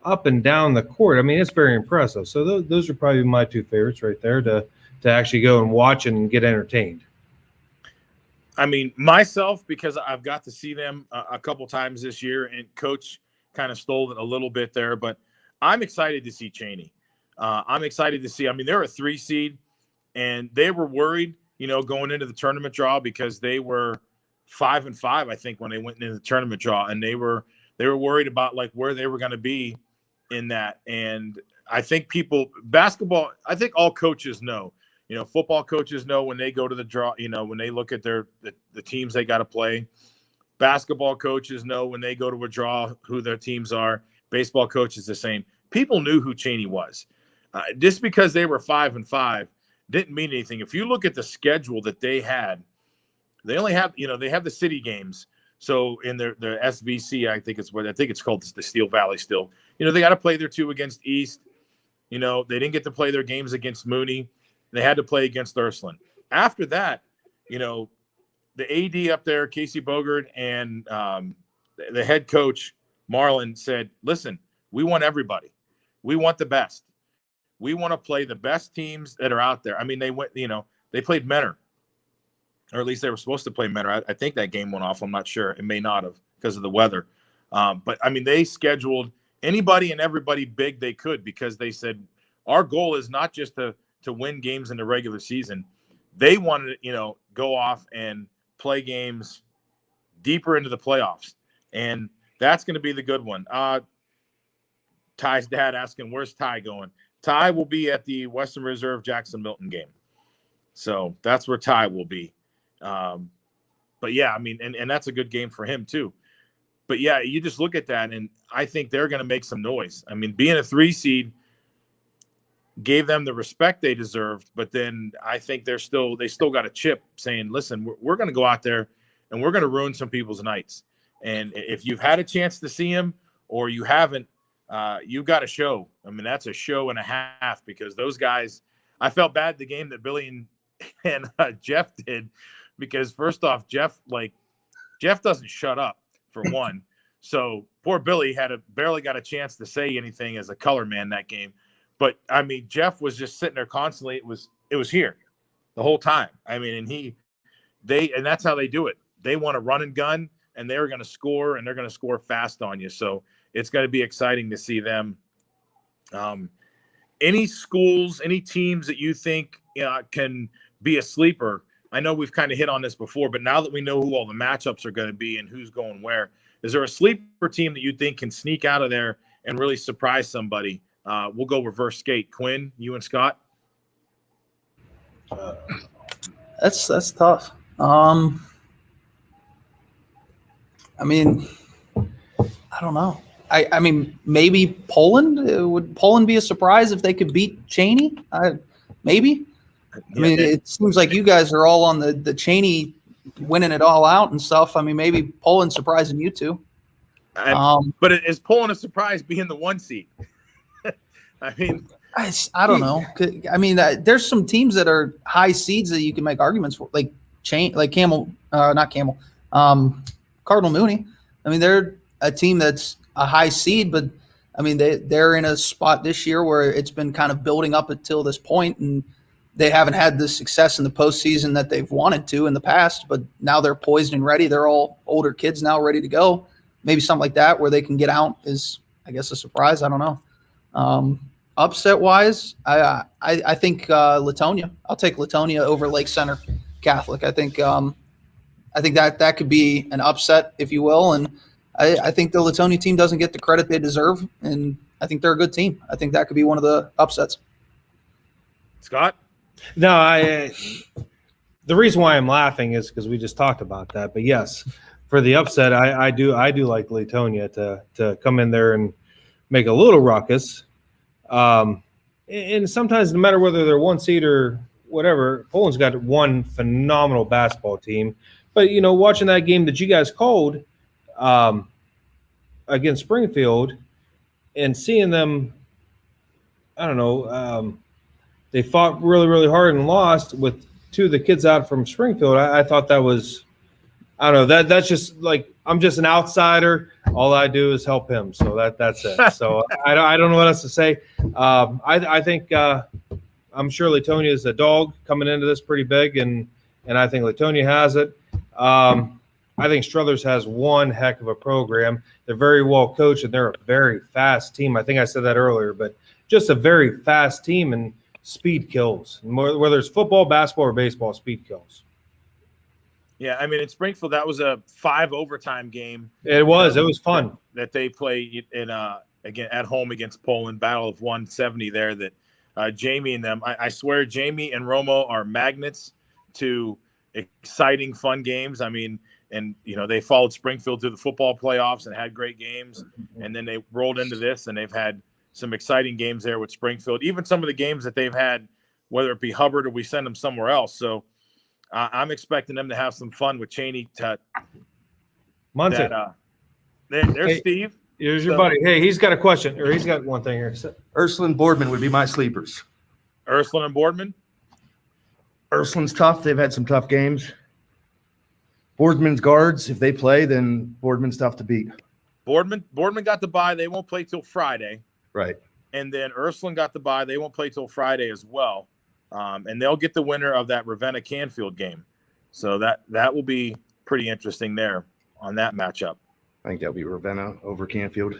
C: up and down the court. I mean, it's very impressive. So those are probably my two favorites right there to actually go and watch and get entertained.
A: I mean, myself, because I've got to see them a couple times this year, and Coach kind of stole it a little bit there, but I'm excited to see Cheney. I'm excited to see. I mean, they're a 3 seed, and they were worried, going into the tournament draw because they were 5-5, I think, when they went into the tournament draw, and they were worried about like where they were going to be in that. And I think basketball, I think all coaches know. Football coaches know when they go to the draw. When they look at the teams they got to play. Basketball coaches know when they go to a draw who their teams are. Baseball coaches the same. People knew who Cheney was. Just because they were 5-5 didn't mean anything. If you look at the schedule that they had, they only have, they have the city games. So in their SVC, I think it's called the Steel Valley still. They got to play their 2 against East. They didn't get to play their games against Mooney. They had to play against Ursuline. After that, the AD up there, Casey Bogert, and the head coach, Marlon, said, listen, we want everybody. We want the best. We want to play the best teams that are out there. I mean, they went, they played Mentor, or at least they were supposed to play Mentor. I think that game went off. I'm not sure. It may not have because of the weather. But, I mean, they scheduled anybody and everybody big they could because they said our goal is not just to win games in the regular season. They wanted to, go off and play games deeper into the playoffs. And that's going to be the good one. Ty's dad asking, where's Ty going? Ty will be at the Western Reserve Jackson Milton game. So that's where Ty will be. But yeah, I mean, and that's a good game for him too. But yeah, you just look at that, and I think they're going to make some noise. I mean, being a 3 seed gave them the respect they deserved, but then I think they still got a chip saying, listen, we're going to go out there and we're going to ruin some people's nights. And if you've had a chance to see him or you haven't, you got a show. I mean, that's a show and a half because those guys, I felt bad the game that Billy and Jeff did because first off, Jeff doesn't shut up for one. So poor Billy barely got a chance to say anything as a color man that game. But I mean, Jeff was just sitting there constantly. It was here the whole time. I mean, and that's how they do it. They want to run and gun, and they're going to score, and they're going to score fast on you. So it's going to be exciting to see them. Any schools, any teams that you think can be a sleeper? I know we've kind of hit on this before, but now that we know who all the matchups are going to be and who's going where, is there a sleeper team that you think can sneak out of there and really surprise somebody? We'll go reverse skate. Quinn, you and Scott.
D: That's tough. I mean, I don't know. I mean, maybe Poland. Would Poland be a surprise if they could beat Cheney? Maybe. I mean, it seems like you guys are all on the Cheney winning it all out and stuff. I mean, maybe Poland surprising you two.
A: But is Poland a surprise being the 1 seed? I mean,
D: I don't know. I mean, there's some teams that are high seeds that you can make arguments for, like Cardinal Mooney. I mean, they're a team that's a high seed, but I mean, they're in a spot this year where it's been kind of building up until this point, and they haven't had the success in the postseason that they've wanted to in the past. But now they're poised and ready. They're all older kids now, ready to go. Maybe something like that where they can get out is, I guess, a surprise. I don't know. Upset wise, I think Latonia. I'll take Latonia over Lake Center Catholic. I think that could be an upset, if you will, and I think the Latonia team doesn't get the credit they deserve, and I think they're a good team. I think that could be one of the upsets.
A: Scott?
C: No, the reason why I'm laughing is because we just talked about that. But yes, for the upset, I do like Latonia to come in there and make a little ruckus. And sometimes, no matter whether they're 1 seed or whatever, Poland's got one phenomenal basketball team. But watching that game that you guys called, against Springfield and seeing them, I don't know, they fought really, really hard and lost with two of the kids out from Springfield. I thought that was, I don't know, that's just like, I'm just an outsider. All I do is help him. So that's it. So I don't know what else to say. I think I'm sure Latonia is a dog coming into this pretty big, and I think Latonia has it. I think Struthers has one heck of a program. They're very well coached, and they're a very fast team. I think I said that earlier, but just a very fast team, and speed kills. Whether it's football, basketball, or baseball, speed kills.
A: Yeah, I mean, in Springfield, that was a 5 overtime game.
C: It was. It was fun.
A: That they play in again at home against Poland, Battle of 170 there. That Jamie and them, I swear, Jamie and Romo are magnets to exciting, fun games. I mean, and they followed Springfield through the football playoffs and had great games, and then they rolled into this, and they've had some exciting games there with Springfield. Even some of the games that they've had, whether it be Hubbard or we send them somewhere else. So I'm expecting them to have some fun with Cheney.
C: Monty.
A: There's
C: Hey,
A: Steve.
C: Here's your buddy. Hey, he's got a question, or he's got one thing here.
L: Ursuline Boardman would be my sleepers.
A: Ursuline and Boardman.
L: Ursuline's tough. They've had some tough games. Boardman's guards, if they play, then Boardman's tough to beat.
A: Boardman got the bye. They won't play till Friday.
L: Right.
A: And then Ursuline got the bye. They won't play till Friday as well. And they'll get the winner of that Ravenna-Canfield game. So that will be pretty interesting there on that matchup.
L: I think that'll be Ravenna over Canfield.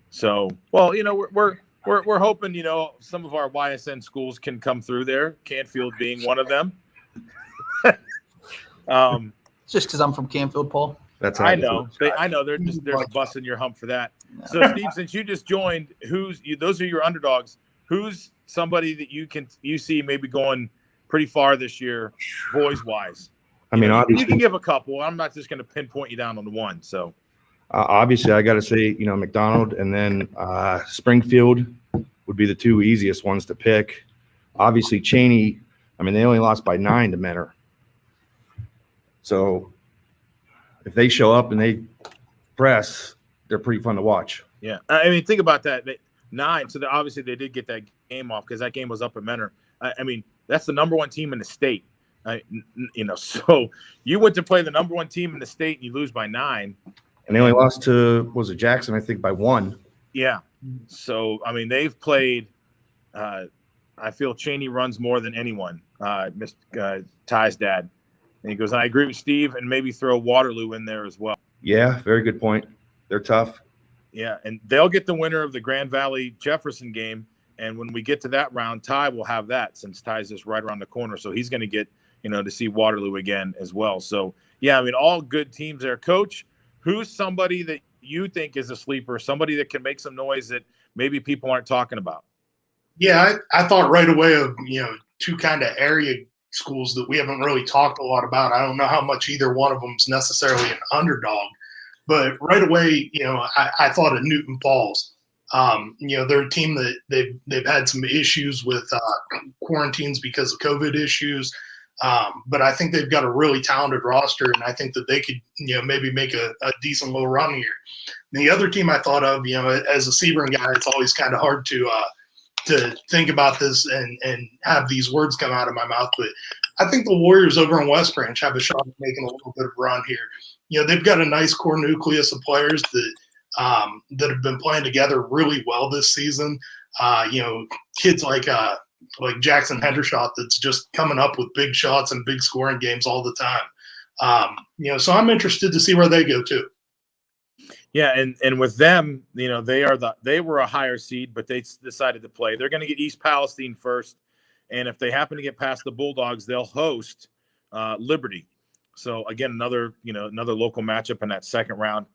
A: So, well, we're hoping, some of our YSN schools can come through there, Canfield being one of them.
D: It's just because I'm from Canfield, Paul.
L: That's
A: I know. They're busting your hump for that. So, Steve, since you just joined, those are your underdogs. Who's somebody that you see maybe going pretty far this year, boys wise?
L: I mean, obviously,
A: you can give a couple. I'm not just going to pinpoint you down on the one. So,
L: obviously, I got to say, McDonald and then Springfield would be the two easiest ones to pick. Obviously, Cheney. I mean, they only lost by 9 to Mentor. So, if they show up and they press, they're pretty fun to watch.
A: Yeah, I mean, think about that. 9. So obviously they did get that game off because that game was up at Mentor. I mean, that's the number 1 team in the state. So you went to play the number 1 team in the state and you lose by 9.
L: And they only lost to, was it Jackson, I think, by 1.
A: Yeah. So, I mean, they've played I feel Cheney runs more than anyone, Ty's dad. And he goes, I agree with Steve, and maybe throw Waterloo in there as well.
L: Yeah, very good point. They're tough.
A: Yeah, and they'll get the winner of the Grand Valley Jefferson game. And when we get to that round, Ty will have that since Ty's just right around the corner. So he's going to get, to see Waterloo again as well. So, yeah, I mean, all good teams there. Coach, who's somebody that you think is a sleeper, somebody that can make some noise that maybe people aren't talking about?
B: Yeah, I thought right away of, two kind of area schools that we haven't really talked a lot about. I don't know how much either one of them is necessarily an underdog, but right away, I thought of Newton Falls. They're a team that they've had some issues with quarantines because of COVID issues, but I think they've got a really talented roster, and I think that they could, maybe make a decent little run here. The other team I thought of, as a Sebring guy, it's always kind of hard to think about this and have these words come out of my mouth. But I think the Warriors over in West Branch have a shot at making a little bit of a run here. They've got a nice core nucleus of players that have been playing together really well this season. Kids like Jackson Hendershot that's just coming up with big shots and big scoring games all the time. So I'm interested to see where they go too.
A: Yeah, and with them, they were a higher seed, but they decided to play. They're going to get East Palestine first, and if they happen to get past the Bulldogs, they'll host Liberty. So again, another local matchup in that second round.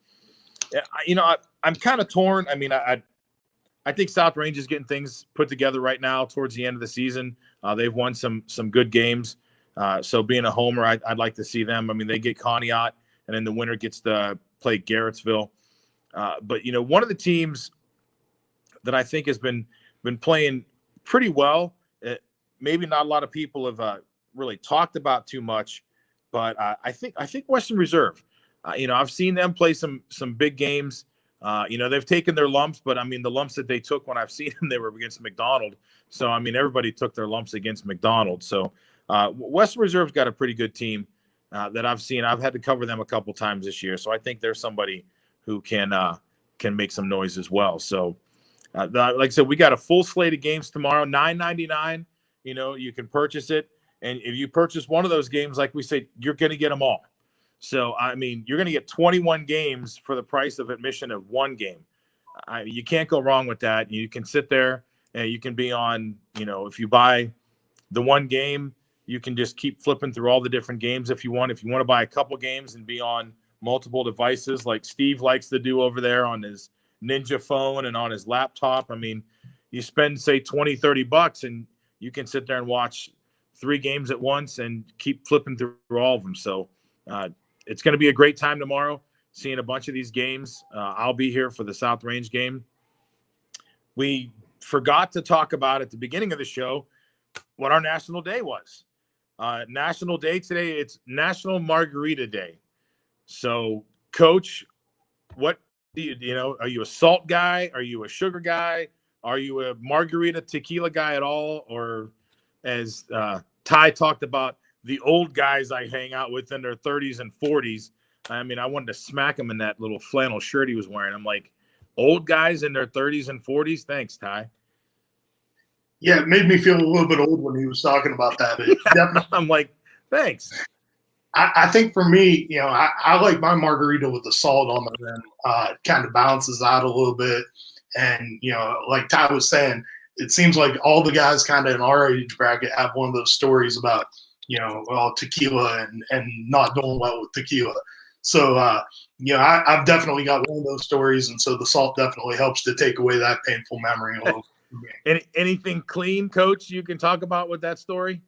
A: I'm kind of torn. I mean, I think South Range is getting things put together right now towards the end of the season. They've won some good games. So being a homer, I'd like to see them. I mean, they get Conneaut, and then the winner gets to play Garrettsville. But one of the teams that I think has been playing pretty well, maybe not a lot of people have really talked about too much, but I think Western Reserve. I've seen them play some big games. They've taken their lumps, but I mean, the lumps that they took when I've seen them, they were against McDonald. So, I mean, everybody took their lumps against McDonald. So, Western Reserve's got a pretty good team that I've seen. I've had to cover them a couple times this year. So I think there's somebody who can make some noise as well. So, like I said, we got a full slate of games tomorrow, $9.99. You can purchase it. And if you purchase one of those games, like we said, you're going to get them all. So, I mean, you're going to get 21 games for the price of admission of one game. You can't go wrong with that. You can sit there and you can be on, if you buy the one game, you can just keep flipping through all the different games if you want. If you want to buy a couple games and be on multiple devices like Steve likes to do over there on his Ninja phone and on his laptop, I mean, you spend, say, $20-$30 and you can sit there and watch 3 games at once and keep flipping through all of them. So, it's going to be a great time tomorrow, seeing a bunch of these games. I'll be here for the South Range game. We forgot to talk about at the beginning of the show what our national day was. National Day today, it's National Margarita Day. So, Coach, what do are you a salt guy? Are you a sugar guy? Are you a margarita tequila guy at all? Or as Ty talked about, the old guys I hang out with in their 30s and 40s. I mean, I wanted to smack him in that little flannel shirt he was wearing. I'm like, old guys in their 30s and 40s? Thanks, Ty.
B: Yeah, it made me feel a little bit old when he was talking about that.
A: I'm like, thanks.
B: I think for me, I like my margarita with the salt on the rim. It kind of balances out a little bit. And, like Ty was saying, it seems like all the guys kind of in our age bracket have one of those stories about, tequila and not doing well with tequila. So, I've definitely got one of those stories. And so the salt definitely helps to take away that painful memory a little.
A: Anything clean, Coach, you can talk about with that story?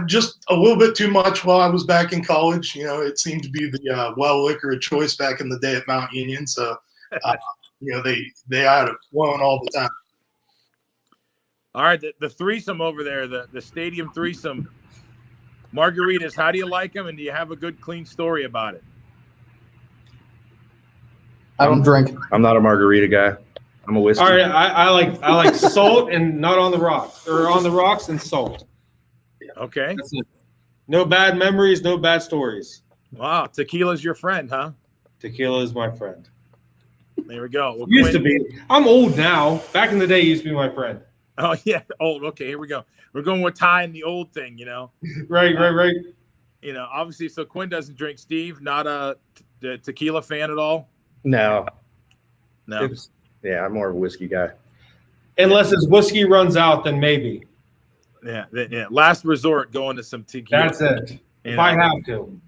B: Just a little bit too much while I was back in college. It seemed to be the well liquor of choice back in the day at Mount Union. So, they had it flowing all the time.
A: All right, the threesome over there, the stadium threesome. Margaritas, how do you like them, and do you have a good, clean story about it?
D: I don't drink.
L: I'm not a margarita guy. I'm a whiskey.
C: All right, I like salt and not on the rocks, or on the rocks and salt.
A: Okay.
C: That's it. No bad memories, no bad stories.
A: Wow, tequila's your friend, huh?
C: Tequila is my friend.
A: There we go. Well,
C: used to be. I'm old now. Back in the day, he used to be my friend.
A: Oh, yeah. Old. Okay, here we go. We're going with Ty and the old thing,
C: Right.
A: Obviously, so Quinn doesn't drink. Steve, not a tequila fan at all?
L: No.
A: No.
L: I'm more of a whiskey guy.
C: Unless his whiskey runs out, then maybe.
A: Yeah. Last resort, going to some tequila.
C: That's it. If I have to.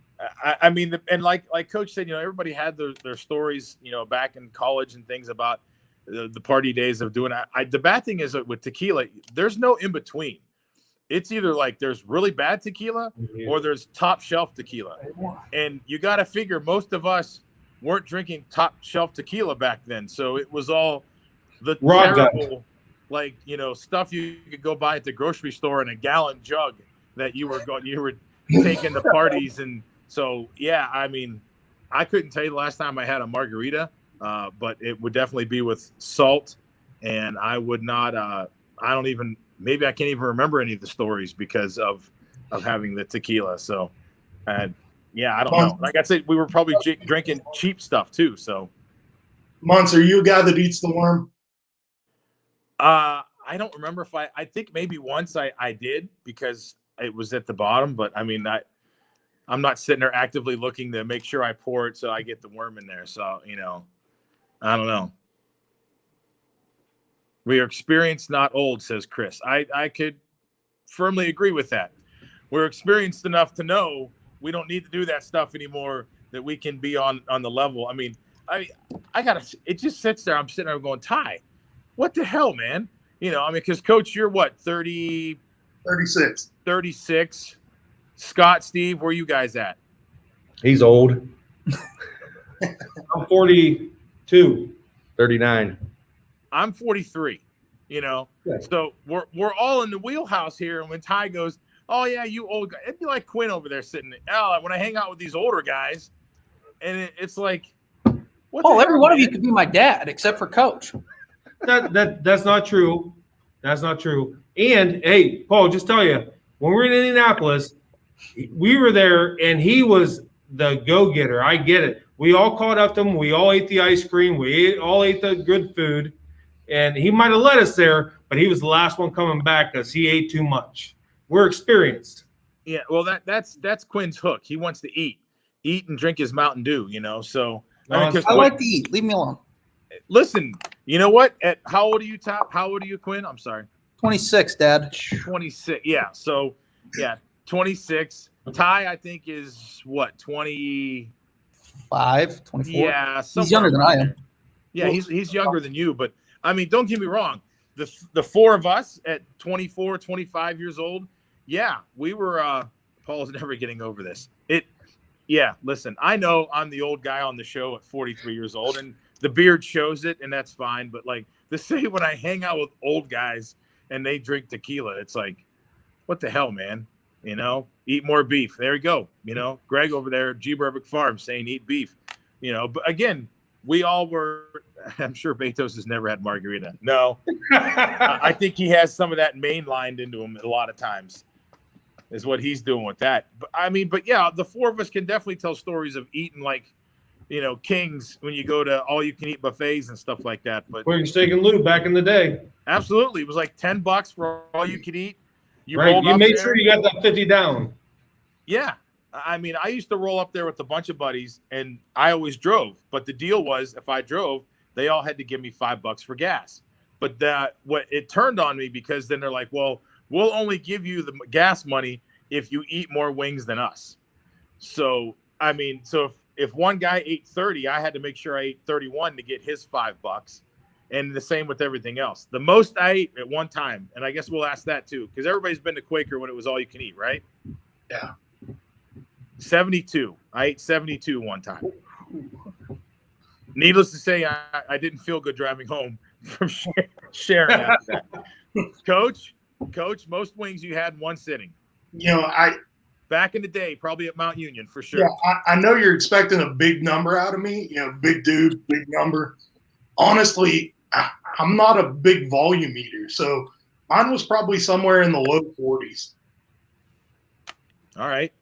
A: I mean, and like Coach said, everybody had their stories, back in college and things about the party days of doing it. The bad thing is that with tequila, there's no in between. It's either like there's really bad tequila or there's top shelf tequila. And you got to figure most of us weren't drinking top shelf tequila back then. So it was all the terrible, stuff you could go buy at the grocery store in a gallon jug that you were taking to parties. And so, yeah, I mean, I couldn't tell you the last time I had a margarita. But it would definitely be with salt, and I would not. Maybe I can't even remember any of the stories because of having the tequila. So, I don't know. Like I said, we were probably drinking cheap stuff too. So,
B: Mons, are you a guy that eats the worm?
A: I don't remember if I think maybe once I did because it was at the bottom. But I mean, I'm not sitting there actively looking to make sure I pour it so I get the worm in there. So I don't know. We are experienced, not old, says Chris. I could firmly agree with that. We're experienced enough to know we don't need to do that stuff anymore, that we can be on the level. I mean, it just sits there. I'm sitting there going, Ty, what the hell, man? Because Coach, you're what, 30?
B: 36.
A: 36. Scott, Steve, where are you guys at?
L: He's old.
C: I'm 42.
L: 39.
A: I'm 43,
C: Yeah.
A: So we're all in the wheelhouse here. And when Ty goes, oh, yeah, you old guy. It'd be like Quinn over there sitting. When I hang out with these older guys, and it's like, what
D: Paul,
A: the
D: every
A: hell,
D: one of you
A: man?
D: could be my dad except for Coach.
C: That's not true. That's not true. And hey, Paul, just tell you, when we were in Indianapolis, we were there, and he was the go-getter. I get it. We all caught up to him. We all ate the ice cream. We all ate the good food, and he might have led us there, but he was the last one coming back because he ate too much. We're experienced.
A: Yeah, well, that's Quinn's hook. He wants to eat and drink his Mountain Dew. So I mean, 'cause
D: I like to eat. Leave me alone.
A: listen, you know what? At how old are you, Top? How old are you, Quinn? I'm sorry.
D: 26, Dad.
A: 26. Yeah. So, yeah, 26. Ty, I think, is what, 20?
D: 24.
A: Yeah.
D: He's younger than I am.
A: there. Yeah, he's younger than you. But, I mean, don't get me wrong. The four of us at 24, 25 years old, yeah, we were Paul's never getting over this. Yeah, listen, I know I'm the old guy on the show at 43 years old, and the beard shows it, and that's fine. But, like, to say when I hang out with old guys and they drink tequila, it's like, what the hell, man? Eat more beef. There you go. Greg over there at G. Burbick Farm saying eat beef. But again, we all were. I'm sure Betos has never had margarita. No, I think he has some of that mainlined into him a lot of times. Is what he's doing with that. But yeah, the four of us can definitely tell stories of eating like, kings when you go to all you can eat buffets and stuff like that. But
C: Quaker Steak and Lube back in the day.
A: Absolutely, it was like $10 for all you could eat.
C: You made sure you got that 50 down.
A: Yeah. I mean, I used to roll up there with a bunch of buddies, and I always drove. But the deal was, if I drove, they all had to give me $5 for gas. But what it turned on me, because then they're like, well, we'll only give you the gas money if you eat more wings than us. So, if one guy ate 30, I had to make sure I ate 31 to get his $5. And the same with everything else. The most I ate at one time, and I guess we'll ask that too, because everybody's been to Quaker when it was all you can eat, right?
B: Yeah.
A: 72. I ate 72 one time. Needless to say, I didn't feel good driving home from sharing after that. Coach, most wings you had in one sitting. Back in the day, probably at Mount Union for sure.
B: Yeah, I know you're expecting a big number out of me. Big dude, big number. Honestly, I'm not a big volume eater, so mine was probably somewhere in the low 40s.
A: All right,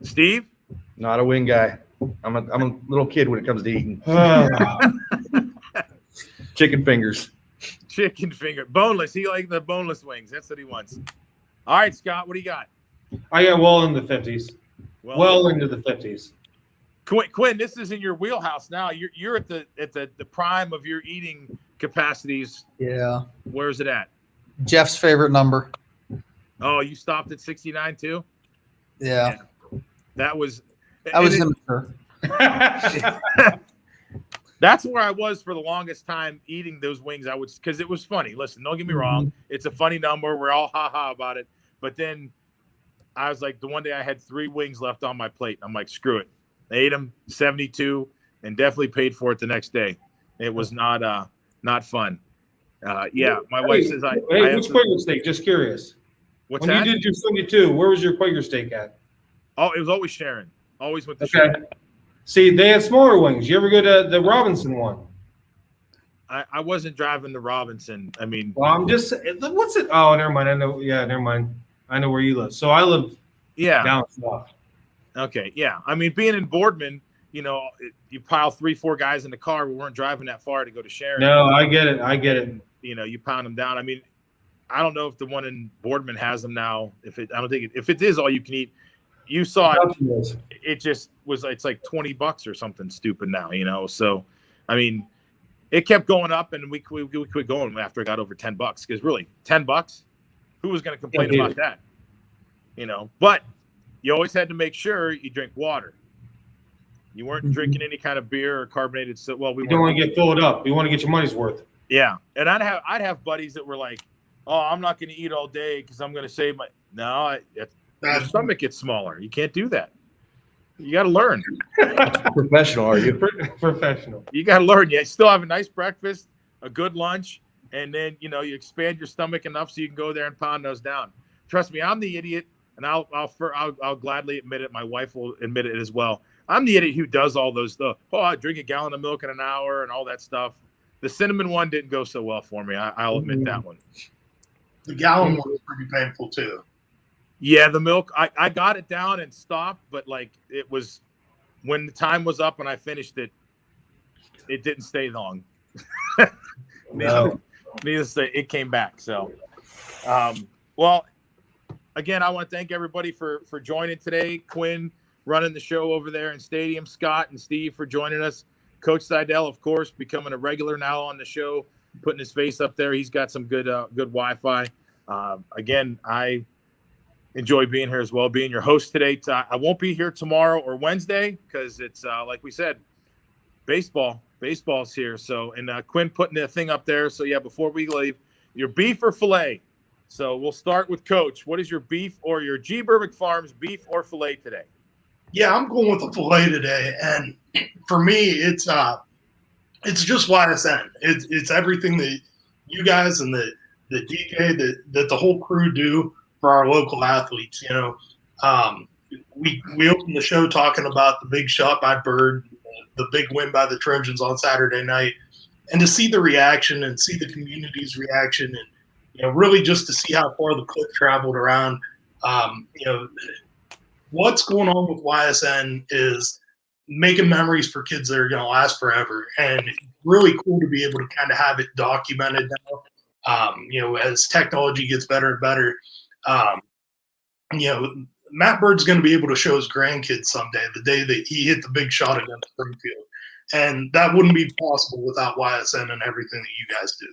A: Steve.
L: Not a wing guy. I'm a little kid when it comes to eating. Chicken fingers.
A: Chicken finger, boneless. He likes the boneless wings. That's what he wants. All right, Scott, what do you got?
C: I got well in the 50s. Well into the 50s.
A: Quinn, this is in your wheelhouse now. You're at the prime of your eating capacities.
D: Yeah.
A: Where is it at?
D: Jeff's favorite number.
A: Oh, you stopped at 69 too?
D: Yeah.
A: That was.
D: I was immature.
A: That's where I was for the longest time eating those wings. Because it was funny. Listen, don't get me wrong. It's a funny number. We're all ha-ha about it. But then I was like, the one day I had 3 wings left on my plate. I'm like, screw it. I ate them, 72, and definitely paid for it the next day. It was not fun. Yeah, my wife says I.
C: Hey, which Quaker steak? Just curious.
A: What's
C: when
A: that?
C: you did your 72, where was your Quaker steak at?
A: Oh, it was always Sharon. Always with the Sharon.
C: See, they had smaller wings. You ever go to the Robinson one?
A: I wasn't driving the Robinson. I mean,
C: well, I'm just. What's it? Oh, never mind. I know. Yeah, never mind. I know where you live. So I live.
A: Yeah.
C: Down south.
A: Okay. Yeah. I mean, being in Boardman, you pile 3-4 guys in the car. We weren't driving that far to go to Sharon.
C: No, I get it.
A: You pound them down. I mean, I don't know if the one in Boardman has them now. If it is all you can eat, you saw it. It just was. It's like $20 or something stupid now. So, I mean, it kept going up, and we quit going after it got over $10. Because really, $10, who was going to complain about that? But you always had to make sure you drink water. You weren't drinking any kind of beer or carbonated. So, we
C: don't want to get filled up. You want to get your money's worth.
A: Yeah, and I'd have buddies that were like, "Oh, I'm not going to eat all day because I'm going to save my." No, your stomach gets smaller. You can't do that. You got to learn.
L: Professional, are you?
C: Professional.
A: You got to learn. You still have a nice breakfast, a good lunch, and then you expand your stomach enough so you can go there and pound those down. Trust me, I'm the idiot, and I'll gladly admit it. My wife will admit it as well. I'm the idiot who does all those stuff. Oh, I drink a gallon of milk in an hour and all that stuff. The cinnamon one didn't go so well for me. I'll admit that one.
B: The gallon one was pretty painful too.
A: Yeah, the milk, I got it down and stopped, but like it was when the time was up and I finished it, it didn't stay long.
C: No.
A: Needless to say, it came back. So, well, again, I want to thank everybody for joining today. Quinn running the show over there in Stadium, Scott and Steve for joining us. Coach Seidel, of course, becoming a regular now on the show, putting his face up there. He's got some good Wi-Fi. Again, I enjoy being here as well, being your host today. I won't be here tomorrow or Wednesday because it's like we said, baseball's here. So, and Quinn putting the thing up there. So yeah, before we leave, your beef or filet. So we'll start with Coach. What is your beef or your G. Berbick Farms beef or filet today?
B: Yeah, I'm going with a filet today, and for me, it's just YSN. It's everything that you guys and the DJ that the whole crew do for our local athletes. You know, we opened the show talking about the big shot by Bird, the big win by the Trojans on Saturday night, and to see the reaction and see the community's reaction, and you know, really just to see how far the clip traveled around. You know, what's going on with YSN is making memories for kids that are going to last forever, and it's really cool to be able to kind of have it documented now. You know, as technology gets better and better, you know, Matt Bird's going to be able to show his grandkids someday the day that he hit the big shot against Springfield, and that wouldn't be possible without YSN and everything that you guys do.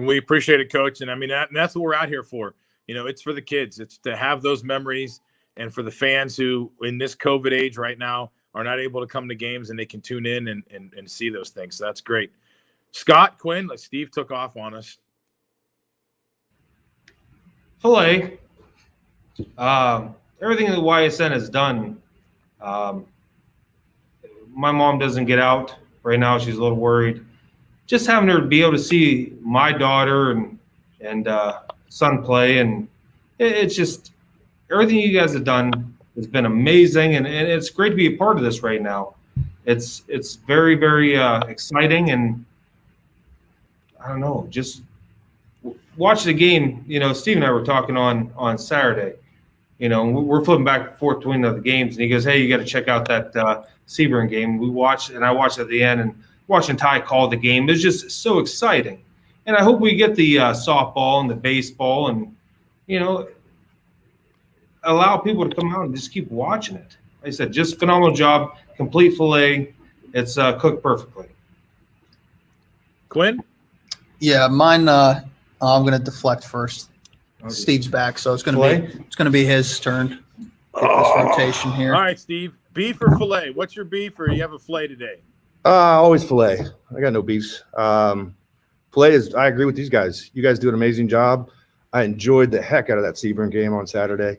A: We appreciate it, Coach, and I mean that's what we're out here for. You know, it's for the kids. It's to have those memories, and for the fans who, in this COVID age right now, are not able to come to games and they can tune in and see those things. So that's great. Scott, Quinn, like Steve took off on us.
C: Filet. Everything that YSN has done. My mom doesn't get out right now. She's a little worried. Just having her be able to see my daughter and son play, and it's just everything you guys have done has been amazing, and it's great to be a part of this right now. It's very, very exciting, and I don't know, just watch the game. You know, Steve and I were talking on Saturday. You know, we're flipping back and forth between the games, and he goes, "Hey, you got to check out that Sebring game." We watched, and I watched at the end, and watching Ty call the game is just so exciting. And I hope we get the softball and the baseball, and you know, allow people to come out and just keep watching it. Like I said, just phenomenal job, complete filet. It's cooked perfectly.
A: Quinn?
D: Yeah, mine. I'm going to deflect first. Steve's back, so it's going to be his turn. Get this rotation here.
A: All right, Steve. Beef or filet? What's your beef, or you have a filet today?
L: Always filet. I got no beefs. Filet is. I agree with these guys. You guys do an amazing job. I enjoyed the heck out of that Sebring game on Saturday.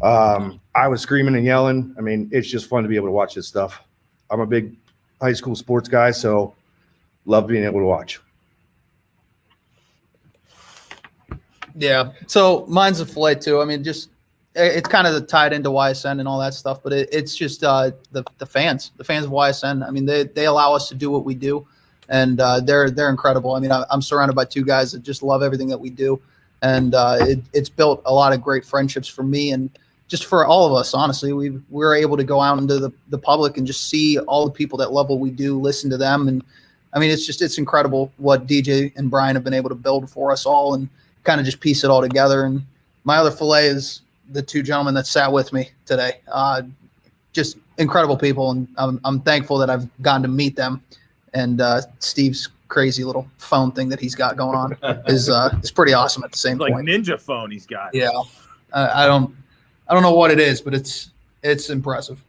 L: I was screaming and yelling. I mean, it's just fun to be able to watch this stuff. I'm a big high school sports guy, so love being able to watch.
D: Yeah. So mine's a filet too. I mean, just it's kind of tied into YSN and all that stuff, but it's just the fans of YSN. I mean, they allow us to do what we do, and they're incredible. I mean, I'm surrounded by two guys that just love everything that we do, and it's built a lot of great friendships for me and just for all of us. Honestly, we're able to go out into the public and just see all the people that love what we do, listen to them, and I mean, it's incredible what DJ and Brian have been able to build for us all, and kind of just piece it all together. And my other filet is the two gentlemen that sat with me today. Just incredible people, and I'm thankful that I've gotten to meet them. And Steve's crazy little phone thing that he's got going on is pretty awesome at the same
A: like
D: point.
A: Ninja phone he's got.
D: Yeah, I don't know what it is, but it's impressive.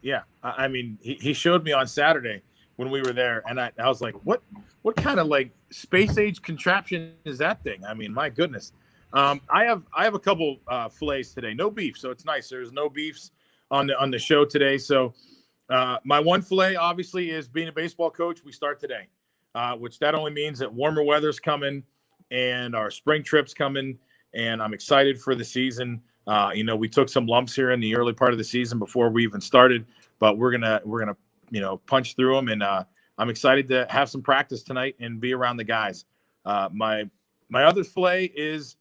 A: Yeah, I mean, he showed me on Saturday when we were there, and I was like, what kind of like space age contraption is that thing? I mean, my goodness. I have a couple fillets today. No beef, so it's nice. There's no beefs on the show today. So my one fillet obviously is being a baseball coach. We start today, which that only means that warmer weather's coming and our spring trip's coming, and I'm excited for the season. We took some lumps here in the early part of the season before we even started, but we're gonna punch through them, and I'm excited to have some practice tonight and be around the guys. My other filet is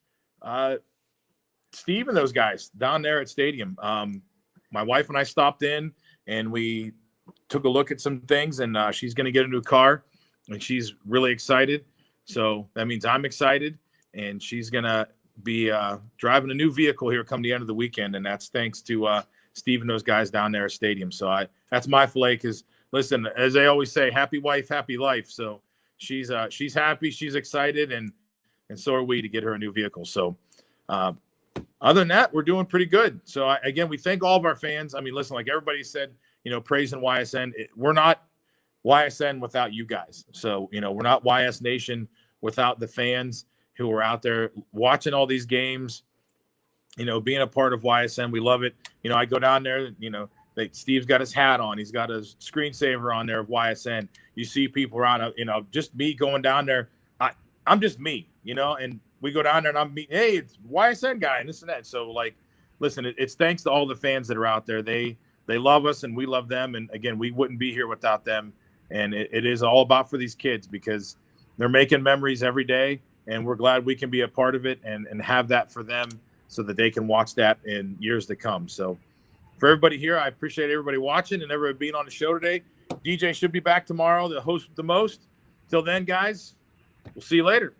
A: Steve and those guys down there at Stadium. My wife and I stopped in and we took a look at some things, and she's going to get a new car, and she's really excited. So that means I'm excited, and she's going to be driving a new vehicle here come the end of the weekend, and that's thanks to Steve and those guys down there at Stadium. So that's my filet, because listen, as they always say, happy wife, happy life. So she's happy, she's excited, and so are we to get her a new vehicle. So other than that, we're doing pretty good. So again, we thank all of our fans. I mean, listen, like everybody said, praising YSN. We're not YSN without you guys. So, we're not YS Nation without the fans who are out there watching all these games, being a part of YSN. We love it. I go down there, Steve's got his hat on. He's got his screensaver on there of YSN. You see people around, just me going down there. I'm just me, and we go down there and I'm meeting, hey, it's YSN guy and this and that. So listen, it's thanks to all the fans that are out there. They love us and we love them. And again, we wouldn't be here without them. And it is all about for these kids, because they're making memories every day, and we're glad we can be a part of it and have that for them so that they can watch that in years to come. So for everybody here, I appreciate everybody watching and everybody being on the show today. DJ should be back tomorrow, the host with the most. Till then, guys, we'll see you later.